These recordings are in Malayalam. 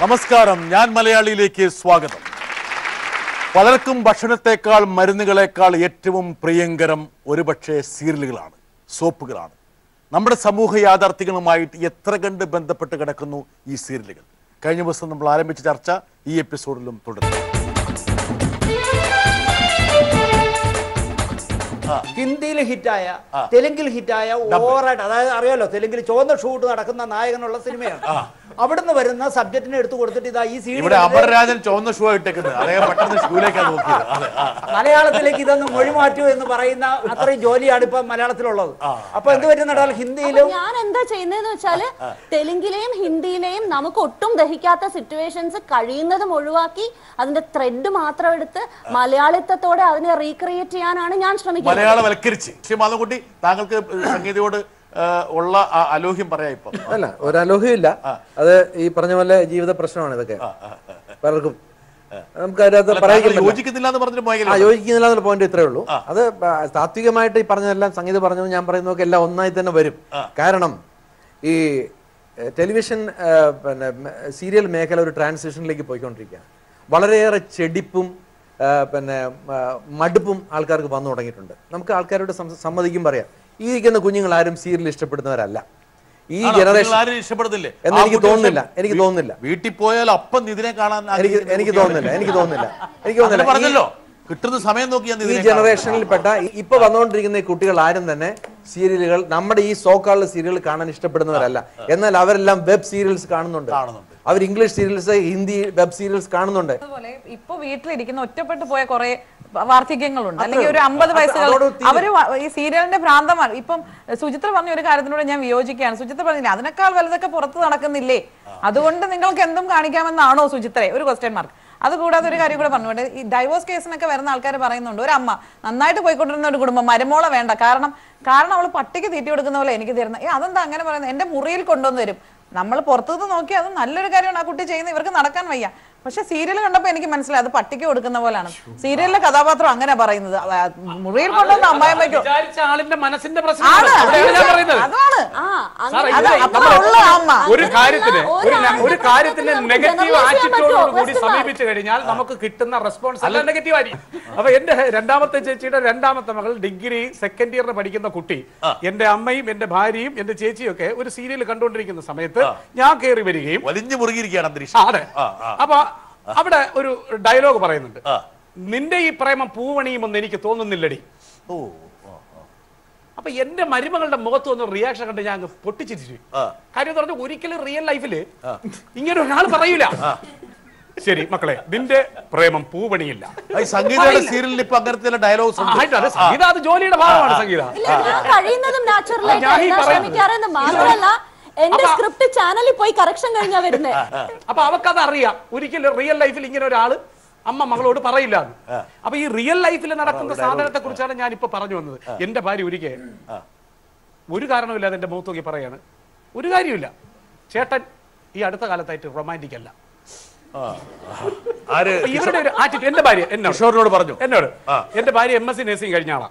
നമസ്കാരം, ഞാൻ മലയാളിയിലേക്ക് സ്വാഗതം. പലർക്കും ഭക്ഷണത്തെക്കാൾ മരുന്നുകളെക്കാൾ ഏറ്റവും പ്രിയങ്കരം ഒരുപക്ഷെ സീരിയലുകളാണ്, സോപ്പുകളാണ്. നമ്മുടെ സമൂഹ യാഥാർത്ഥ്യങ്ങളുമായിട്ട് എത്ര കണ്ട് ബന്ധപ്പെട്ട് കിടക്കുന്നു ഈ സീരിയലുകൾ. കഴിഞ്ഞ ദിവസം നമ്മൾ ആരംഭിച്ച ചർച്ച ഈ എപ്പിസോഡിലും തുടരുന്നു. ഹിന്ദിയിൽ ഹിറ്റായ, തെലുങ്കിൽ ഹിറ്റായ, ഓവറായിട്ട്, അതായത് അറിയാലോ, തെലുങ്കിൽ ചുവന്ന ഷൂട്ട് നടക്കുന്ന നായകനുള്ള സിനിമയാണ്. അവിടുന്ന് വരുന്ന സബ്ജക്റ്റിനെ എടുത്തു കൊടുത്തിട്ട് ഇതാ ഈ സീരിയൽ അമരരാജൻ ചുവന്ന ഷൂ ഇട്ടേക്കുന്നത് മലയാളത്തിലേക്ക് ഇതൊന്ന് മൊഴി മാറ്റൂ എന്ന് പറയുന്ന അത്രയും ജോലിയാണ് ഇപ്പൊ മലയാളത്തിലുള്ളത്. അപ്പൊ എന്ത് പറ്റുന്നുണ്ടാൽ ഹിന്ദിയിലും ഞാൻ എന്താ ചെയ്യുന്നതെന്ന് വെച്ചാല് തെലുങ്കിലെയും ഹിന്ദിയിലെയും നമുക്ക് ഒട്ടും ദഹിക്കാത്ത സിറ്റുവേഷൻസ് കഴിയുന്നതും ഒഴിവാക്കി അതിന്റെ ത്രെഡ് മാത്രം എടുത്ത് മലയാളിത്തത്തോടെ അതിനെ റീക്രിയേറ്റ് ചെയ്യാനാണ് ഞാൻ ശ്രമിക്കുന്നത്. മലയാളവൽക്കരിച്ച്. പക്ഷേ മാധവൻകുട്ടി, താങ്കൾക്ക് സംഗീതയോട് ഉള്ള അലോഹ്യം പറയാം. ഇപ്പം അല്ല, ഒരു അലോഹ്യം ഇല്ല. അത് ഈ പറഞ്ഞ പോലെ ജീവിത പ്രശ്നമാണ് ഇതൊക്കെ പലർക്കും. നമുക്ക് അതിനകത്ത് യോജിക്കുന്നില്ല എന്നുള്ള പോയിന്റ് ഇത്രേ ഉള്ളൂ. അത് താത്വികമായിട്ട് ഈ പറഞ്ഞതെല്ലാം സംഗീതം പറഞ്ഞത് ഞാൻ പറയുന്നതൊക്കെ എല്ലാം ഒന്നായി തന്നെ വരും. കാരണം ഈ ടെലിവിഷൻ പിന്നെ സീരിയൽ മേഖല ഒരു ട്രാൻസിഷനിലേക്ക് പോയിക്കൊണ്ടിരിക്കുകയാണ്. വളരെയേറെ ചെടിപ്പും പിന്നെ മടുപ്പും ആൾക്കാർക്ക് വന്നു തുടങ്ങിയിട്ടുണ്ട്. നമുക്ക് ആൾക്കാരോട് സമ്മതിക്കും പറയാം, ഈ ഇരിക്കുന്ന കുഞ്ഞുങ്ങൾ ആരും സീരിയൽ ഇഷ്ടപ്പെടുന്നവരല്ല. ഈ ജനറേഷൻ ഇഷ്ടപ്പെടുന്നില്ലേ എന്ന് എനിക്ക് തോന്നുന്നില്ല. വീട്ടിൽ പോയാൽ അപ്പം ഇതിനെ കാണാൻ എനിക്ക് തോന്നുന്നില്ല പറഞ്ഞല്ലോ, കിട്ടുന്ന സമയം നോക്കി. ഈ ജനറേഷനിൽപ്പെട്ട ഇപ്പൊ വന്നുകൊണ്ടിരിക്കുന്ന ഈ കുട്ടികൾ ആരും തന്നെ സീരിയലുകൾ, നമ്മുടെ ഈ സോക്കാളുടെ സീരിയൽ കാണാൻ ഇഷ്ടപ്പെടുന്നവരല്ല. എന്നാൽ അവരെല്ലാം വെബ് സീരിയൽസ് കാണുന്നുണ്ട്. അവർ English serials, Hindi web serials കാണുന്നുണ്ട്. അതുപോലെ ഇപ്പൊ വീട്ടിലിരിക്കുന്ന ഒറ്റപ്പെട്ടു പോയ കുറെ വാർദ്ധക്യങ്ങളുണ്ട്, അല്ലെങ്കിൽ ഒരു 50 വയസ്സുകൾ അവര് ഈ സീരിയലിന്റെ ഭ്രാന്തമാണ്. ഇപ്പം സുചിത്ര പറഞ്ഞ ഒരു കാര്യത്തിലൂടെ ഞാൻ വിയോജിക്കുകയാണ്. സുചിത്ര പറഞ്ഞില്ല അതിനേക്കാൾ വലുതൊക്കെ പുറത്ത് നടക്കുന്നില്ലേ, അതുകൊണ്ട് നിങ്ങൾക്ക് എന്തും കാണിക്കാമെന്നാണോ സുചിത്രയെ? ഒരു ക്വസ്റ്റ്യൻ മാർക്ക്. അതുകൂടാതെ ഒരു കാര്യം കൂടെ പറഞ്ഞുകൊണ്ട് ഈ ഡൈവോഴ്സ് കേസിനൊക്കെ വരുന്ന ആൾക്കാർ പറയുന്നുണ്ട്, ഒരു അമ്മ നന്നായിട്ട് പോയിക്കൊണ്ടിരുന്ന ഒരു കുടുംബം മരുമോളെ വേണ്ട, കാരണം അവൾ പട്ടിക്ക് തീറ്റി കൊടുക്കുന്ന പോലെ എനിക്ക് തരുന്നത്. അതെന്താ അങ്ങനെ പറയുന്നത്? എന്റെ മുറിയിൽ കൊണ്ടുവന്ന് തരും. നമ്മൾ പുറത്തുനിന്ന് നോക്കി അത് നല്ലൊരു കാര്യമാണ് ആ കുട്ടി ചെയ്യുന്നത്, ഇവർക്ക് നടക്കാൻ വയ്യ. പക്ഷെ സീരിയൽ കണ്ടപ്പോ എനിക്ക് മനസ്സിലായി അത് പട്ടിക്ക് കൊടുക്കുന്ന പോലാണ്. സീരിയലിലെ കഥാപാത്രം അങ്ങനെ പറയുന്നത്, മുറിയിൽ കൊണ്ടുവന്ന അമ്മായിമ്മയ്ക്കോ ആളിന്റെ മനസ്സിന്റെ പ്രശ്നം. ഒരു കാര്യത്തിന് നെഗറ്റീവ് ആറ്റിറ്റ്യൂഡോട് കൂടി സമീപിച്ചു കഴിഞ്ഞാൽ നമുക്ക് കിട്ടുന്ന റെസ്പോൺസ് അല്ല നെഗറ്റീവ് ആയിരിക്കും. അപ്പൊ എന്റെ രണ്ടാമത്തെ ചേച്ചിയുടെ രണ്ടാമത്തെ മകൾ ഡിഗ്രി സെക്കൻഡ് ഇയറിന് പഠിക്കുന്ന കുട്ടി, എന്റെ അമ്മയും എന്റെ ഭാര്യയും എന്റെ ചേച്ചിയും ഒക്കെ ഒരു സീരിയൽ കണ്ടുകൊണ്ടിരിക്കുന്ന സമയത്ത് ഞാൻ കയറി വരികയും വലിഞ്ഞു മുറുകിയിരിക്കുകയാണ് അന്തരീക്ഷം. അതെ. അപ്പൊ അവിടെ ഒരു ഡയലോഗ് പറയുന്നുണ്ട്, നിന്റെ ഈ പ്രേമം പൂവണിയുമെന്ന് എനിക്ക് തോന്നുന്നില്ലടി. അപ്പൊ എന്റെ മരുമകളുടെ മുഖത്ത് വന്ന റിയാക്ഷൻ കണ്ട് ഞാൻ പൊട്ടിച്ചിരിച്ചു. കാര്യം പറഞ്ഞ ഒരിക്കലും റിയൽ ലൈഫില് ഇങ്ങനെ ഒരാൾ പറയൂല, ശരി മക്കളെ നിന്റെ പ്രേമം പൂവണിയില്ല. സംഗീതയുടെ സീരിയലിൽ ഇപ്പൊ അങ്ങനത്തെ ഡയലോഗ് സംഗീത അത് ജോലിയുടെ ഭാഗമാണ്. സംഗീത കഴിയുന്നതും എന്റെ സ്ക്രിപ്റ്റ് ചാനലിൽ പോയി കറക്ഷൻ കഴിഞ്ഞാ വരുന്നത്. അപ്പൊ അവക്കത് അറിയാം, ഒരിക്കലും റിയൽ ലൈഫിൽ ഇങ്ങനെ ഒരാള് അമ്മ മകളോട് പറയില്ല. അപ്പൊ ഈ റിയൽ ലൈഫിൽ നടക്കുന്ന സാധനത്തെ കുറിച്ചാണ് ഞാൻ ഇപ്പൊ പറഞ്ഞു വന്നത്. എന്റെ ഭാര്യ ഒരിക്കൽ ഒരു കാരണമില്ലാതെ എന്റെ മുഖത്ത് നോക്കി പറയാണ്, ഒരു കാര്യമില്ല ചേട്ടൻ ഈ അടുത്ത കാലത്തായിട്ട് റൊമാൻറ്റിക് അല്ല. ഇവരുടെ ഒരു ആറ്റിറ്റ്യൂഡ് എന്റെ ഭാര്യ എന്നോട് പറഞ്ഞു. എന്റെ ഭാര്യ MSc നഴ്സിംഗ് കഴിഞ്ഞ ആളാ.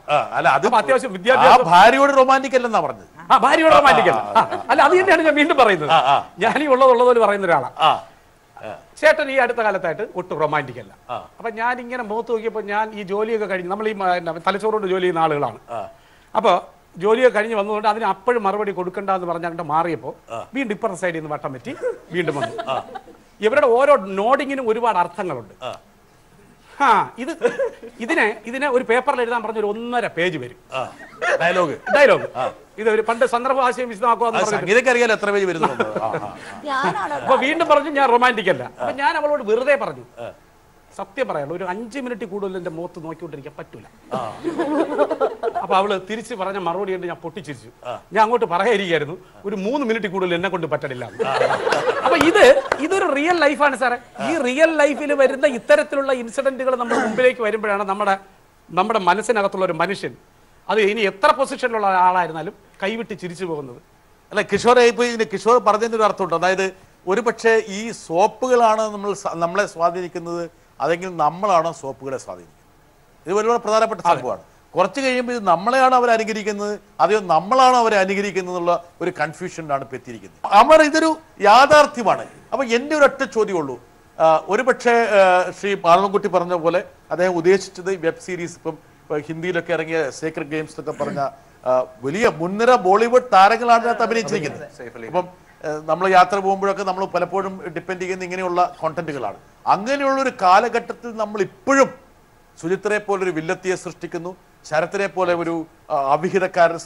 അത്യാവശ്യം വിദ്യാഭ്യാസം. ഭാര്യയോട് റൊമാൻറ്റിക് അല്ലെന്നാ പറഞ്ഞത്. ഭാര്യയോട് റൊമാൻറ്റിക് അല്ല. അല്ല, അത് തന്നെയാണ് ഞാൻ വീണ്ടും പറയുന്നത്. ഞാൻ ഈ ഉള്ളതുപോലെ പറയുന്ന ഒരാളാ. ചേട്ടൻ ഈ അടുത്ത കാലത്തായിട്ട് ഒട്ടും റൊമാൻറ്റിക് അല്ല. അപ്പൊ ഞാൻ ഇങ്ങനെ മുഖത്ത് നോക്കിയപ്പോ, ഞാൻ ഈ ജോലിയൊക്കെ കഴിഞ്ഞ്, നമ്മൾ ഈ തലച്ചോറോട് ജോലി ചെയ്യുന്ന ആളുകളാണ്. അപ്പൊ ജോലിയൊക്കെ കഴിഞ്ഞ് വന്നതുകൊണ്ട് അതിന് അപ്പോഴും മറുപടി കൊടുക്കണ്ട എന്ന് പറഞ്ഞ് അങ്ങോട്ട് മാറിയപ്പോ വീണ്ടും ഇപ്പുറത്തെ സൈഡിൽ നിന്ന് വട്ടം പറ്റി വീണ്ടും വന്നു. ഇവരുടെ ഓരോ നോഡിങ്ങിനും ഒരുപാട് അർത്ഥങ്ങളുണ്ട്. ഇതിനെ ഒരു പേപ്പറിൽ എഴുതാൻ പറഞ്ഞ ഒരു 1.5 പേജ് വരും ഡയലോഗ്. ഇത് ഒരു പണ്ട് സന്ദർഭാശയം വിശദമാക്കുക. എത്ര പേജ് വരുന്നു. അപ്പൊ വീണ്ടും പറഞ്ഞു ഞാൻ റൊമാൻറ്റിക് അല്ല. അപ്പൊ ഞാൻ അവളോട് വെറുതെ പറഞ്ഞു, സത്യം പറയാനുള്ള ഒരു 5 മിനിറ്റ് കൂടുതൽ എന്റെ മുഖത്ത് നോക്കിക്കൊണ്ടിരിക്കാൻ പറ്റൂല. അപ്പൊ അവള് തിരിച്ച് പറഞ്ഞ മറുപടി കണ്ട് ഞാൻ പൊട്ടിച്ചിരിച്ചു. ഞാൻ അങ്ങോട്ട് പറയാതിരിക്കായിരുന്നു, ഒരു 3 മിനിറ്റ് കൂടുതൽ എന്നെ കൊണ്ട് പറ്റണില്ല. അപ്പൊ ഇതൊരു റിയൽ ലൈഫാണ് സാറേ. ഈ റിയൽ ലൈഫിൽ വരുന്ന ഇത്തരത്തിലുള്ള ഇൻസിഡന്റുകൾ നമ്മുടെ മുമ്പിലേക്ക് വരുമ്പോഴാണ് നമ്മുടെ മനസ്സിനകത്തുള്ള ഒരു മനുഷ്യൻ, അത് ഇനി എത്ര പൊസിഷനിലുള്ള ആളായിരുന്നാലും കൈവിട്ട് ചിരിച്ചു പോകുന്നത്. അല്ല കിഷോറെ, ഇപ്പൊ ഇതിന് കിഷോർ പറഞ്ഞതിന്റെ ഒരു അർത്ഥമുണ്ട്. അതായത് ഒരു പക്ഷേ ഈ സോപ്പുകളാണ് നമ്മളെ സ്വാധീനിക്കുന്നത്, അതെങ്കിൽ നമ്മളാണോ സോപ്പുകളെ സ്വാധീനിക്കുന്നത്? ഇത് വളരെ പ്രധാനപ്പെട്ട സംഭവമാണ്. കുറച്ച് കഴിയുമ്പോൾ ഇത് നമ്മളെയാണ് അവർ അനുകരിക്കുന്നത്, അതെയോ നമ്മളാണോ അവരെ അനുകരിക്കുന്നത് എന്നുള്ള ഒരു കൺഫ്യൂഷനിലാണ് ഇപ്പൊ എത്തിയിരിക്കുന്നത്. അമർ, ഇതൊരു യാഥാർത്ഥ്യമാണ്. അപ്പൊ എൻ്റെ ഒരൊറ്റ ചോദ്യമുള്ളൂ, ഒരുപക്ഷെ ശ്രീ മാധവൻകുട്ടി പറഞ്ഞ പോലെ അദ്ദേഹം ഉദ്ദേശിച്ചത് വെബ് സീരീസ് ഇപ്പം ഹിന്ദിയിലൊക്കെ ഇറങ്ങിയ സീക്രട്ട് ഗെയിംസ് എന്നൊക്കെ പറഞ്ഞ വലിയ മുൻനിര ബോളിവുഡ് താരങ്ങളാണ് അതിനകത്ത് അഭിനയിച്ചിരിക്കുന്നത്. അപ്പം നമ്മൾ യാത്ര പോകുമ്പോഴൊക്കെ നമ്മൾ പലപ്പോഴും ഡിപ്പെൻഡ് ചെയ്യുന്ന ഇങ്ങനെയുള്ള കോണ്ടന്റുകളാണ്. അങ്ങനെയുള്ള ഒരു കാലഘട്ടത്തിൽ നമ്മൾ ഇപ്പോഴും സുചിത്രയെ പോലൊരു വില്ലത്തിയെ സൃഷ്ടിക്കുന്നു, ശരത്തിനെ പോലെ ഒരു അവിഹിതക്കാരനെ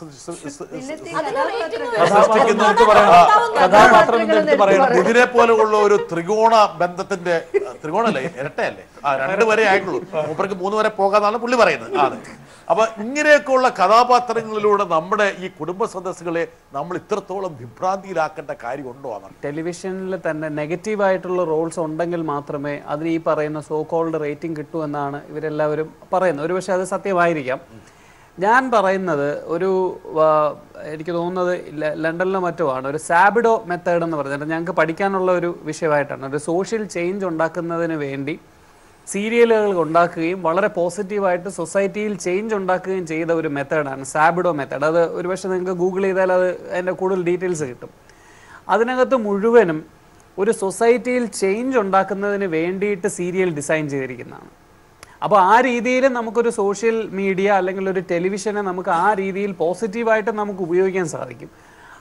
ഇതിനെ പോലെ ഉള്ള ഒരു ത്രികോണ ബന്ധത്തിന്റെ ത്രികോണല്ലേ ഇരട്ടയല്ലേ, രണ്ടു വരെ ആയിട്ടുള്ളൂ, മൂപ്പർക്ക് 3 വരെ പോകാന്നാണ് പുള്ളി പറയുന്നത്. ആണ്. അപ്പൊ ഇങ്ങനെയൊക്കെയുള്ള കഥാപാത്രങ്ങളിലൂടെ നമ്മുടെ ഈ കുടുംബ സദസ്സുകളെ നമ്മൾ ഇത്രത്തോളം വിഭ്രാന്തിയിലാക്കേണ്ട കാര്യമുണ്ടോ? എന്നാണ് ടെലിവിഷനിൽ തന്നെ നെഗറ്റീവായിട്ടുള്ള റോൾസ് ഉണ്ടെങ്കിൽ മാത്രമേ അതിന് ഈ പറയുന്ന സോ കോൾഡ് റേറ്റിംഗ് കിട്ടൂ എന്നാണ് ഇവരെല്ലാവരും പറയുന്നത്. ഒരുപക്ഷെ അത് സത്യമായിരിക്കാം. ഞാൻ പറയുന്നത് എനിക്ക് തോന്നുന്നത് ലണ്ടനിലോ മറ്റോ ആണ്, ഒരു സാബിഡോ മെത്തേഡ് എന്ന് പറഞ്ഞിട്ട് ഞങ്ങൾക്ക് പഠിക്കാനുള്ള ഒരു വിഷയമായിട്ടാണ്. ഒരു സോഷ്യൽ ചേഞ്ച് ഉണ്ടാക്കുന്നതിന് വേണ്ടി സീരിയലുകൾ ഉണ്ടാക്കുകയും വളരെ പോസിറ്റീവായിട്ട് സൊസൈറ്റിയിൽ ചേഞ്ച് ഉണ്ടാക്കുകയും ചെയ്ത ഒരു മെത്തേഡാണ് സാബിഡോ മെത്തേഡ്. അത് ഒരുപക്ഷെ നിങ്ങൾക്ക് ഗൂഗിൾ ചെയ്താൽ അത് അതിൻ്റെ കൂടുതൽ ഡീറ്റെയിൽസ് കിട്ടും. അതിനകത്ത് മുഴുവനും ഒരു സൊസൈറ്റിയിൽ ചേഞ്ച് ഉണ്ടാക്കുന്നതിന് വേണ്ടിയിട്ട് സീരിയൽ ഡിസൈൻ ചെയ്തിരിക്കുന്നതാണ്. അപ്പോൾ ആ രീതിയിൽ നമുക്കൊരു സോഷ്യൽ മീഡിയ അല്ലെങ്കിൽ ഒരു ടെലിവിഷനെ നമുക്ക് ആ രീതിയിൽ പോസിറ്റീവായിട്ട് നമുക്ക് ഉപയോഗിക്കാൻ സാധിക്കും.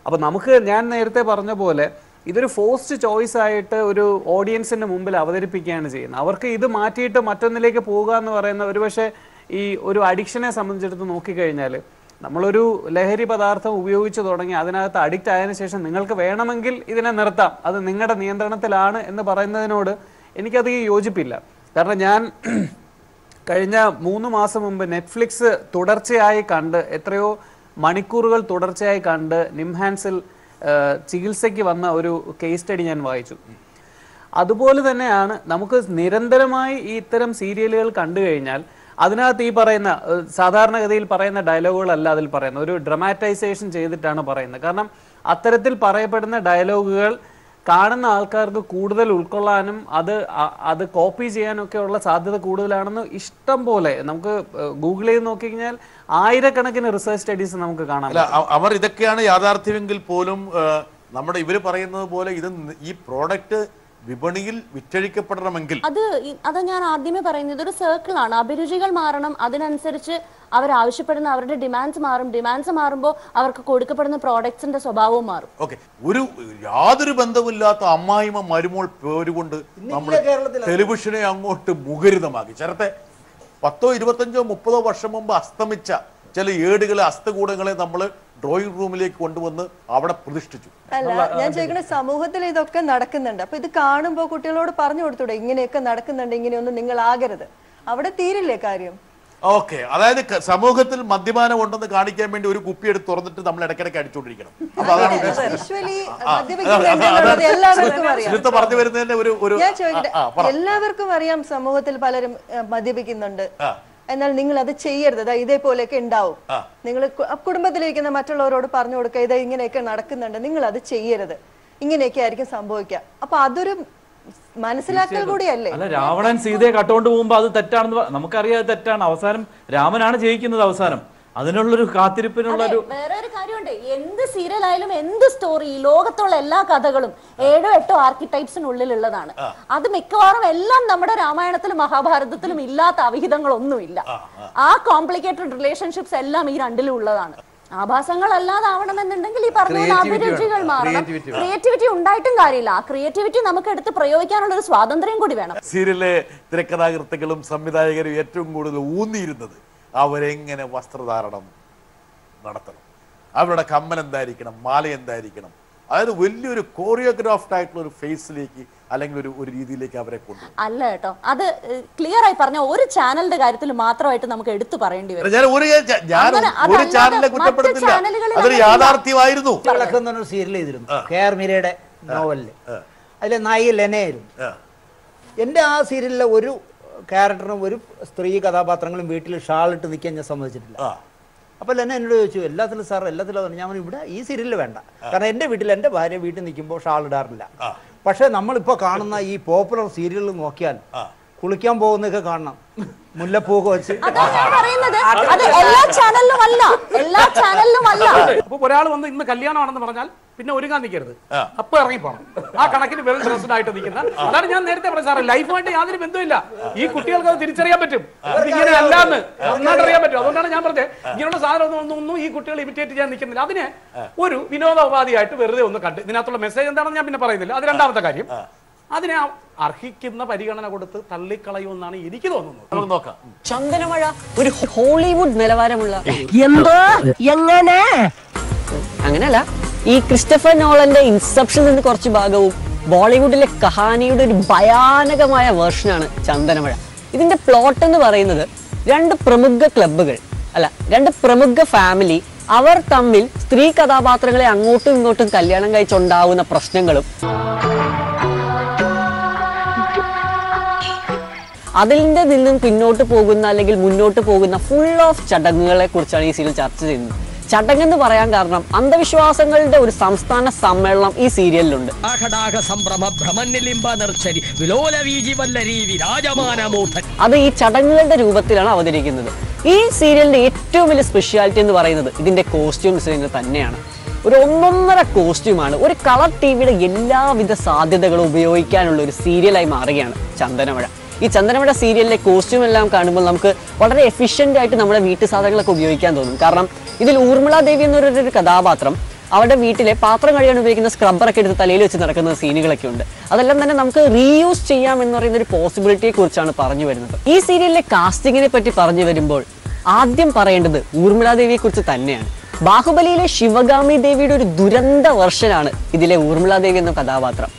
അപ്പോൾ നമുക്ക് ഞാൻ നേരത്തെ പറഞ്ഞ പോലെ ഇതൊരു ഫോഴ്സ്ഡ് ചോയ്സ് ആയിട്ട് ഒരു ഓഡിയൻസിൻ്റെ മുമ്പിൽ അവതരിപ്പിക്കുകയാണ് ചെയ്യുന്നത്. അവർക്ക് ഇത് മാറ്റിയിട്ട് മറ്റൊന്നിലേക്ക് പോകുക എന്ന് പറയുന്ന ഒരുപക്ഷെ ഈ ഒരു അഡിക്ഷനെ സംബന്ധിച്ചെടുത്ത് നോക്കിക്കഴിഞ്ഞാൽ നമ്മളൊരു ലഹരി പദാർത്ഥം ഉപയോഗിച്ച് തുടങ്ങി അതിനകത്ത് അഡിക്റ്റ് ആയതിനു ശേഷം നിങ്ങൾക്ക് വേണമെങ്കിൽ ഇതിനെ നിർത്താം, അത് നിങ്ങളുടെ നിയന്ത്രണത്തിലാണ് എന്ന് പറയുന്നതിനോട് എനിക്കധികം യോജിപ്പില്ല. കാരണം ഞാൻ കഴിഞ്ഞ 3 മാസം മുമ്പ് നെറ്റ്ഫ്ലിക്സ് തുടർച്ചയായി കണ്ട് എത്രയോ മണിക്കൂറുകൾ തുടർച്ചയായി കണ്ട് നിംഹാൻസിൽ ചികിത്സയ്ക്ക് വന്ന ഒരു കേസ് സ്റ്റഡി ഞാൻ വായിച്ചു. അതുപോലെ തന്നെയാണ് നമുക്ക് നിരന്തരമായി ഈ ഇത്തരം സീരിയലുകൾ കണ്ടു കഴിഞ്ഞാൽ അതിനകത്ത് ഈ പറയുന്ന സാധാരണഗതിയിൽ പറയുന്ന ഡയലോഗുകളല്ല അതിൽ പറയുന്നത്, ഒരു ഡ്രമാറ്റൈസേഷൻ ചെയ്തിട്ടാണ് പറയുന്നത്. കാരണം അത്തരത്തിൽ പറയപ്പെടുന്ന ഡയലോഗുകൾ കാണുന്ന ആൾക്കാർക്ക് കൂടുതൽ ഉൾക്കൊള്ളാനും അത് കോപ്പി ചെയ്യാനൊക്കെ ഉള്ള സാധ്യത കൂടുതലാണെന്ന് ഇഷ്ടം പോലെ നമുക്ക് ഗൂഗിൾ ചെയ്ത് നോക്കിക്കഴിഞ്ഞാൽ ആയിരക്കണക്കിന് റിസർച്ച് സ്റ്റഡീസ് നമുക്ക് കാണാം. അവർ ഇതൊക്കെയാണ് യാഥാർത്ഥ്യമെങ്കിൽ പോലും നമ്മുടെ ഇവര് പറയുന്നത് പോലെ ഇത് ഈ പ്രോഡക്റ്റ് വിപണിയിൽ വിറ്റഴിക്കപ്പെടണമെങ്കിൽ അത് ഞാൻ ആദ്യമേ പറയുന്നത് ഒരു സർക്കിളാണ്. അഭിരുചികൾ മാറണം, അതിനനുസരിച്ച് അവരാവശ്യപ്പെടുന്ന അവരുടെ ഡിമാൻഡ്സ് മാറും. ഡിമാൻഡ്സ് മാറുമ്പോൾ അവർക്ക് കൊടുക്കപ്പെടുന്ന പ്രോഡക്ട്സിന്റെ സ്വഭാവവും മാറും. ഓക്കെ, യാതൊരു ബന്ധമില്ലാത്ത അമ്മായിമ മരുമോൾ പേരുകൊണ്ട് നമ്മൾ ടെലിവിഷനെ അങ്ങോട്ട് മുഖരിതമാക്കി. ചേർത്തെ 10, 25, 30 വർഷം മുമ്പ് അസ്തമിച്ച ചില ഏടുകളെ അസ്തകൂടങ്ങളെ നമ്മൾ ഡ്രോയിങ് റൂമിലേക്ക് കൊണ്ടുവന്ന് അവിടെ പ്രതിഷ്ഠിച്ചു. അല്ല, ഞാൻ ചോദിക്കണ സമൂഹത്തിൽ ഇതൊക്കെ നടക്കുന്നുണ്ട്. അപ്പൊ ഇത് കാണുമ്പോൾ കുട്ടികളോട് പറഞ്ഞു കൊടുത്തൂടെ ഇങ്ങനെയൊക്കെ നടക്കുന്നുണ്ട്, ഇങ്ങനെയൊന്നും നിങ്ങൾ ആകരുത്, അവിടെ തീരില്ലേ കാര്യം? ഓക്കെ, അതായത് സമൂഹത്തിൽ മദ്യപാനം ഉണ്ടെന്ന് കാണിക്കാൻ വേണ്ടി ഒരു കുപ്പി എടുത്ത് തുറന്നിട്ട് നമ്മൾ ഇടയ്ക്കിടയ്ക്ക് അടിച്ചുകൊണ്ടിരിക്കണം. അപ്പൊ അതാണ് പറഞ്ഞു വരുന്നതിന്റെ ഒരു ഞാൻ ചോദിക്കട്ടെ, എല്ലാവർക്കും അറിയാം സമൂഹത്തിൽ പലരും മദ്യപിക്കുന്നുണ്ട്, എന്നാൽ നിങ്ങൾ അത് ചെയ്യരുത്. ഇതേപോലെയൊക്കെ ഉണ്ടാവും. നിങ്ങൾ കുടുംബത്തിലിരിക്കുന്ന മറ്റുള്ളവരോട് പറഞ്ഞു കൊടുക്കുക ഇത് ഇങ്ങനെയൊക്കെ നടക്കുന്നുണ്ട്, നിങ്ങൾ അത് ചെയ്യരുത്, ഇങ്ങനെയൊക്കെ ആയിരിക്കും സംഭവിക്കുക. അപ്പൊ അതൊരു മനസ്സിലാക്കൽ കൂടിയല്ലേ? അല്ല, രാവണൻ സീതയെ കട്ടുകൊണ്ട് പോകുമ്പോ അത് തെറ്റാണെന്ന് നമുക്കറിയാം, തെറ്റാണ്. അവസാനം രാമനാണ് ജയിക്കുന്നത്. അവസാനം അതിനുള്ളൊരു കാത്തിരിപ്പിനുള്ള വേറെ ഒരു കാര്യമുണ്ട്. എന്ത് സീരിയൽ ആയാലും എന്ത് സ്റ്റോറി, ലോകത്തുള്ള എല്ലാ കഥകളും 7 or 8 ആർക്കിടൈപ്സിനുള്ളിലുള്ളതാണ്. അത് മിക്കവാറും എല്ലാം നമ്മുടെ രാമായണത്തിലും മഹാഭാരതത്തിലും ഇല്ലാത്ത അവിഹിതങ്ങളൊന്നുമില്ല. ആ കോംപ്ലിക്കേറ്റഡ് റിലേഷൻഷിപ്സ് എല്ലാം ഈ രണ്ടിലും ഉള്ളതാണ്. ആഭാസങ്ങളല്ലാതാവണമെന്നുണ്ടെങ്കിൽ ഈ പറഞ്ഞ അഭിരുചികൾ മാറണം. ക്രിയേറ്റിവിറ്റി ഉണ്ടായിട്ടും കാര്യമില്ല. ആ ക്രിയേറ്റിവിറ്റി നമുക്ക് എടുത്ത് പ്രയോഗിക്കാനുള്ള ഒരു സ്വാതന്ത്ര്യം കൂടി വേണം. സീരിയലിലെ തിരക്കഥാകൃത്തുക്കളും സംവിധായകരും ഏറ്റവും കൂടുതൽ ഊന്നിയിരുന്നത് അവരെങ്ങനെ വസ്ത്രധാരണം നടത്തണം, അവരുടെ കമ്മൽ എന്തായിരിക്കണം, മാല എന്തായിരിക്കണം, അതായത് വലിയൊരു കോറിയോഗ്രാഫ്ഡ് ആയിട്ടുള്ള ഒരു ഫേസിലേക്ക് അല്ലെങ്കിൽ ഒരു രീതിയിലേക്ക് അവരെ കൊണ്ടു അല്ല കേട്ടോ. അത് ക്ലിയർ ആയി പറഞ്ഞ ഒരു ചാനലിന്റെ കാര്യത്തിൽ മാത്രമായിട്ട് നമുക്ക് എടുത്തു പറയേണ്ടി വരും. ഒരു ചാനലിനെ കുറ്റപ്പെടുത്തില്ല, അതൊരു യാഥാർത്ഥ്യമായിരുന്നു. സീരിയൽ ചെയ്തിരുന്നു കെ.ആർ. മീരയുടെ നോവലില്. അതിലെ നായിക ലെനയായിരുന്നു. എൻ്റെ ആ സീരിയലിലെ ഒരു ക്യാരക്ടറും ഒരു സ്ത്രീ കഥാപാത്രങ്ങളും വീട്ടിൽ ഷാളിട്ട് നിൽക്കാൻ ഞാൻ സമ്മതിച്ചിട്ടില്ല. അപ്പോൾ ലെന എന്നോട് ചോദിച്ചു, എല്ലാത്തിലും സാർ എല്ലാത്തിലും. ഞാൻ ഇവിടെ ഈ സീരിയലിൽ വേണ്ട, കാരണം എൻ്റെ വീട്ടിൽ എൻ്റെ ഭാര്യ വീട്ടിൽ നിൽക്കുമ്പോൾ ഷാൾ ഇടാറില്ല. പക്ഷേ നമ്മളിപ്പോൾ കാണുന്ന ഈ പോപ്പുലർ സീരിയലിൽ നോക്കിയാൽ കുളിക്കാൻ പോകുന്നൊക്കെ കാണണം, മുല്ലപ്പൂക്കെ വെച്ച്. അതാണ് ഞാൻ പറയുന്നത്. അത് എല്ലാ ചാനലിലും അല്ല, എല്ലാ ചാനലിലും അല്ല. അപ്പൊ ഒരാൾ വന്ന് ഇന്ന് കല്യാണമാണെന്ന് പറഞ്ഞാൽ പിന്നെ ഒരുങ്ങാൻ നിൽക്കരുത്, അപ്പൊ ഇറങ്ങിപ്പോണം. ആ കണക്കിന് വെൽ ഡ്രസ്ഡ് ആയിട്ട് നിൽക്കുന്ന, അതാണ് ഞാൻ നേരത്തെ പറഞ്ഞത് സാറേ, ലൈഫുമായിട്ട് യാതൊരു ബന്ധമില്ല. ഈ കുട്ടികൾക്ക് അത് തിരിച്ചറിയാൻ പറ്റും, ഇതിങ്ങനെ അല്ലാന്ന് നന്നായിട്ട് അറിയാൻ പറ്റും. അതുകൊണ്ടാണ് ഞാൻ പറഞ്ഞത് ഇങ്ങനെയുള്ള സാധനം ഒന്നും ഈ കുട്ടികൾ ഇമിറ്റേറ്റ് ചെയ്യാൻ നിൽക്കുന്നില്ല. അതിനെ ഒരു വിനോദ ഉപാധിയായിട്ട് വെറുതെ ഒന്ന് കണ്ട് ഇതിനകത്തുള്ള മെസ്സേജ് എന്താണെന്ന് ഞാൻ പിന്നെ പറയുന്നില്ല. അത് രണ്ടാമത്തെ കാര്യം. അതിനെ അർഹിക്കുന്ന പരിഗണന കൊടുത്ത് തള്ളിക്കളയുമെന്നാണ് എനിക്ക് തോന്നുന്നത്. നമുക്ക് നോക്കാം. ചന്ദനമഴ ഒരു ഹോളിവുഡ് നിലവാരമുള്ള എന്തോ എങ്ങനെ അങ്ങനെയല്ല, ഈ ക്രിസ്റ്റഫർ നോളന്റെ ഇൻസെപ്ഷൻ നിന്ന് കുറച്ച് ഭാഗവും ബോളിവുഡിലെ കഹാനിയുടെ ഒരു ഭയാനകമായ വേർഷനാണ് ചന്ദനമഴ. ഇതിന്റെ പ്ലോട്ട് എന്ന് പറയുന്നത് രണ്ട് പ്രമുഖ ഫാമിലി അവർ തമ്മിൽ സ്ത്രീ കഥാപാത്രങ്ങളെ അങ്ങോട്ടും ഇങ്ങോട്ടും കല്യാണം കഴിച്ചുണ്ടാവുന്ന പ്രശ്നങ്ങളും അതിൽ നിന്നും പിന്നോട്ട് പോകുന്ന അല്ലെങ്കിൽ മുന്നോട്ട് പോകുന്ന ഫുൾ ഓഫ് ചടങ്ങുകളെ കുറിച്ചാണ് ഈ സീരിയൽ ചർച്ച ചെയ്യുന്നത്. ചടങ്ങെന്ന് പറയാൻ കാരണം അന്ധവിശ്വാസങ്ങളുടെ ഒരു സംസ്ഥാന സമ്മേളനം ഈ സീരിയലിലുണ്ട്. അത് ഈ ചടങ്ങുകളുടെ രൂപത്തിലാണ് അവതരിക്കുന്നത്. ഈ സീരിയലിന്റെ ഏറ്റവും വലിയ സ്പെഷ്യാലിറ്റി എന്ന് പറയുന്നത് ഇതിന്റെ കോസ്റ്റ്യൂം ഡിസൈനർ തന്നെയാണ്. ഒരു ഒന്നൊന്നര കോസ്റ്റ്യൂമാണ്. ഒരു കളർ ടിവിയുടെ എല്ലാവിധ സാധ്യതകളും ഉപയോഗിക്കാനുള്ള ഒരു സീരിയലായി മാറുകയാണ് ചന്ദനമഴ. ഈ ചന്ദനമഴ സീരിയലിലെ കോസ്റ്റ്യൂം എല്ലാം കാണുമ്പോൾ നമുക്ക് വളരെ എഫിഷ്യൻ്റ് ആയിട്ട് നമ്മുടെ വീട്ടു സാധനങ്ങളൊക്കെ ഉപയോഗിക്കാൻ തോന്നും. കാരണം ഇതിൽ ഊർമിള ദേവി എന്നൊരു കഥാപാത്രം അവരുടെ വീട്ടിലെ പാത്രം കഴിയാൻ ഉപയോഗിക്കുന്ന സ്ക്രബ്ബറൊക്കെ എടുത്ത് തലയിൽ വെച്ച് നടക്കുന്ന സീനുകളൊക്കെ ഉണ്ട്. അതെല്ലാം തന്നെ നമുക്ക് റീയൂസ് ചെയ്യാം എന്ന് പറയുന്ന ഒരു പോസിബിലിറ്റിയെ കുറിച്ചാണ് പറഞ്ഞു വരുന്നത്. ഈ സീരിയലിലെ കാസ്റ്റിങ്ങിനെ പറ്റി പറഞ്ഞു വരുമ്പോൾ ആദ്യം പറയേണ്ടത് ഊർമിള ദേവിയെ കുറിച്ച് തന്നെയാണ്. ബാഹുബലിയിലെ ശിവഗാമി ദേവിയുടെ ഒരു ദുരന്ത വെർഷനാണ് ഇതിലെ ഊർമിള ദേവി എന്ന കഥാപാത്രം.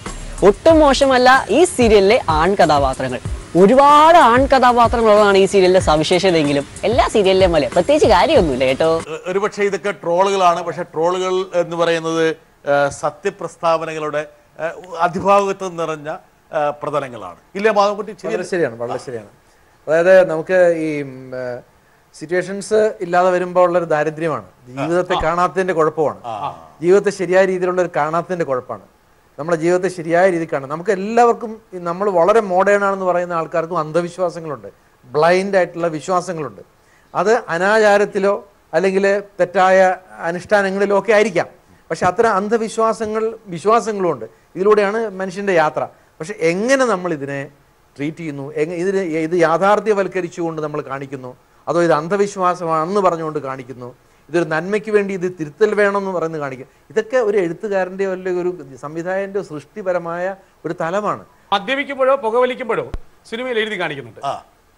ഒട്ടും മോശമല്ല ഈ സീരിയലിലെ ആൺ കഥാപാത്രങ്ങൾ. ഒരുപാട് ആൺ കഥാപാത്രങ്ങളാണ് ഈ സീരിയലിലെ സവിശേഷതയെങ്കിലും എല്ലാ സീരിയലിലെയും പോലെ പ്രത്യേകിച്ച് കാര്യമൊന്നുമില്ല കേട്ടോ. ഒരുപക്ഷെ ഇതൊക്കെ ട്രോളുകളാണ്. പക്ഷെ ട്രോളുകൾ എന്ന് പറയുന്നത് സത്യപ്രസ്താവനകളുടെ അതിഭാഗത്വം നിറഞ്ഞ പ്രതലങ്ങളാണ്. ഇല്ലേ മാധവൻകുട്ടി? ശരിയാണ്, വളരെ ശരിയാണ്. അതായത് നമുക്ക് ഈ സിറ്റുവേഷൻസ് ഇല്ലാതെ വരുമ്പോൾ ഉള്ളൊരു ദാരിദ്ര്യമാണ്, ജീവിതത്തെ കാണാത്തതിന്റെ കുഴപ്പമാണ്, ജീവിതത്തെ ശരിയായ രീതിയിലുള്ള ഒരു കാണാത്തതിന്റെ കുഴപ്പമാണ്. നമ്മുടെ ജീവിതത്തെ ശരിയായ രീതിയിൽ കാണാം. നമുക്ക് എല്ലാവർക്കും നമ്മൾ വളരെ മോഡേൺ ആണെന്ന് പറയുന്ന ആൾക്കാർക്കും അന്ധവിശ്വാസങ്ങളുണ്ട്, ബ്ലൈൻഡ് ആയിട്ടുള്ള വിശ്വാസങ്ങളുണ്ട്. അത് അനാചാരത്തിലോ അല്ലെങ്കിൽ തെറ്റായ അനുഷ്ഠാനങ്ങളിലോ ഒക്കെ ആയിരിക്കാം. പക്ഷെ അത്തരം വിശ്വാസങ്ങളും ഉണ്ട്. ഇതിലൂടെയാണ് മനുഷ്യന്റെ യാത്ര. പക്ഷെ എങ്ങനെ നമ്മൾ ഇതിനെ ട്രീറ്റ് ചെയ്യുന്നു, ഇത് യാഥാർത്ഥ്യവൽക്കരിച്ചുകൊണ്ട് നമ്മൾ കാണിക്കുന്നു, അതോ ഇത് അന്ധവിശ്വാസമാണെന്ന് പറഞ്ഞുകൊണ്ട് കാണിക്കുന്നു, ഇതൊരു നന്മയ്ക്ക് വേണ്ടി ഇത് തിരുത്തൽ വേണമെന്ന് പറയുന്നത് കാണിക്കും. ഇതൊക്കെ ഒരു എഴുത്തുകാരൻ്റെയോ അല്ലെങ്കിൽ ഒരു സംവിധായകൻ്റെയോ സൃഷ്ടിപരമായ ഒരു തലമാണ്. മദ്യപിക്കുമ്പോഴോ പുകവലിക്കുമ്പോഴോ സിനിമയിൽ എഴുതി കാണിക്കുന്നുണ്ട്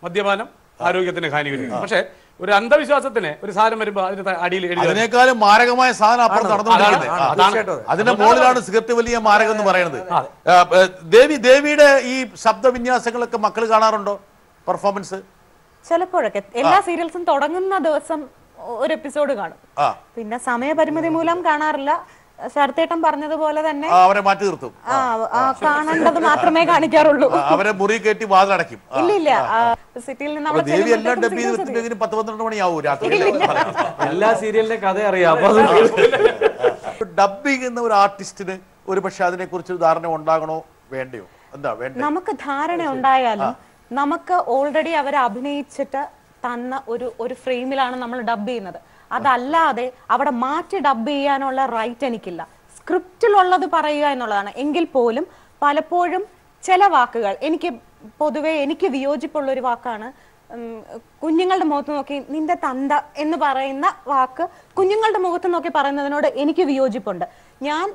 മദ്യപാനം ആരോഗ്യത്തിന് ഹാനികരം. പക്ഷെ ഒരു അന്ധവിശ്വാസത്തിന് ഒരു സാധനം വരുമ്പോൾ അതിന് അടിയിൽ അതിനേക്കാളും മാരകമായ സാധനം അപ്പുറം നടന്നുകൊണ്ടിരിക്കുന്നത്. അതിന്റെ മുകളിലാണ് സിഗരറ്റ് വലിയ മാരകം എന്ന് പറയുന്നത്. ദേവിയുടെ ഈ ശബ്ദവിന്യാസങ്ങളൊക്കെ മക്കൾ കാണാറുണ്ടോ? പെർഫോമൻസ് ചിലപ്പോഴൊക്കെ എല്ലാ സീരിയൽസും തുടങ്ങുന്ന ദിവസം ഒരു എപ്പിസോഡ് കാണും. പിന്നെ സമയപരിമിതി മൂലം കാണാറില്ല. ശരത്തേട്ടൻ പറഞ്ഞതുപോലെ തന്നെ അവരെ മാറ്റി നിർത്തും. കാണേണ്ടത് മാത്രമേ കാണിക്കാറുള്ളൂ. അവരെ മുറി കയറ്റി വാതിലടയ്ക്കും. ഇല്ല സിറ്റിയിൽ നിന്ന് എല്ലാ സീരിയലിന്റെ കഥ അറിയാം. ഡബ് ചെയ്യുന്ന ഒരു ആർട്ടിസ്റ്റിന് ഒരു പക്ഷെ അതിനെ കുറിച്ച് ധാരണ ഉണ്ടാകണോ വേണ്ടയോ? എന്താ വേണ്ട? നമുക്ക് ധാരണ ഉണ്ടായാലും നമുക്ക് ഓൾറെഡി അവരെ അഭിനയിച്ചിട്ട് തന്ന ഒരു ഫ്രെയിമിലാണ് നമ്മൾ ഡബ് ചെയ്യുന്നത്. അതല്ലാതെ അവിടെ മാറ്റി ഡബ് ചെയ്യാനുള്ള റൈറ്റ് എനിക്കില്ല. സ്ക്രിപ്റ്റിലുള്ളത് പറയുക എന്നുള്ളതാണ്. എങ്കിൽ പോലും പലപ്പോഴും ചില വാക്കുകൾ എനിക്ക് വിയോജിപ്പുള്ളൊരു വാക്കാണ് കുഞ്ഞുങ്ങളുടെ മുഖത്ത് നോക്കി നിന്റെ തന്ത എന്ന് പറയുന്ന വാക്ക് കുഞ്ഞുങ്ങളുടെ മുഖത്ത് നോക്കി പറയുന്നതിനോട് എനിക്ക് വിയോജിപ്പുണ്ട്. ഞാൻ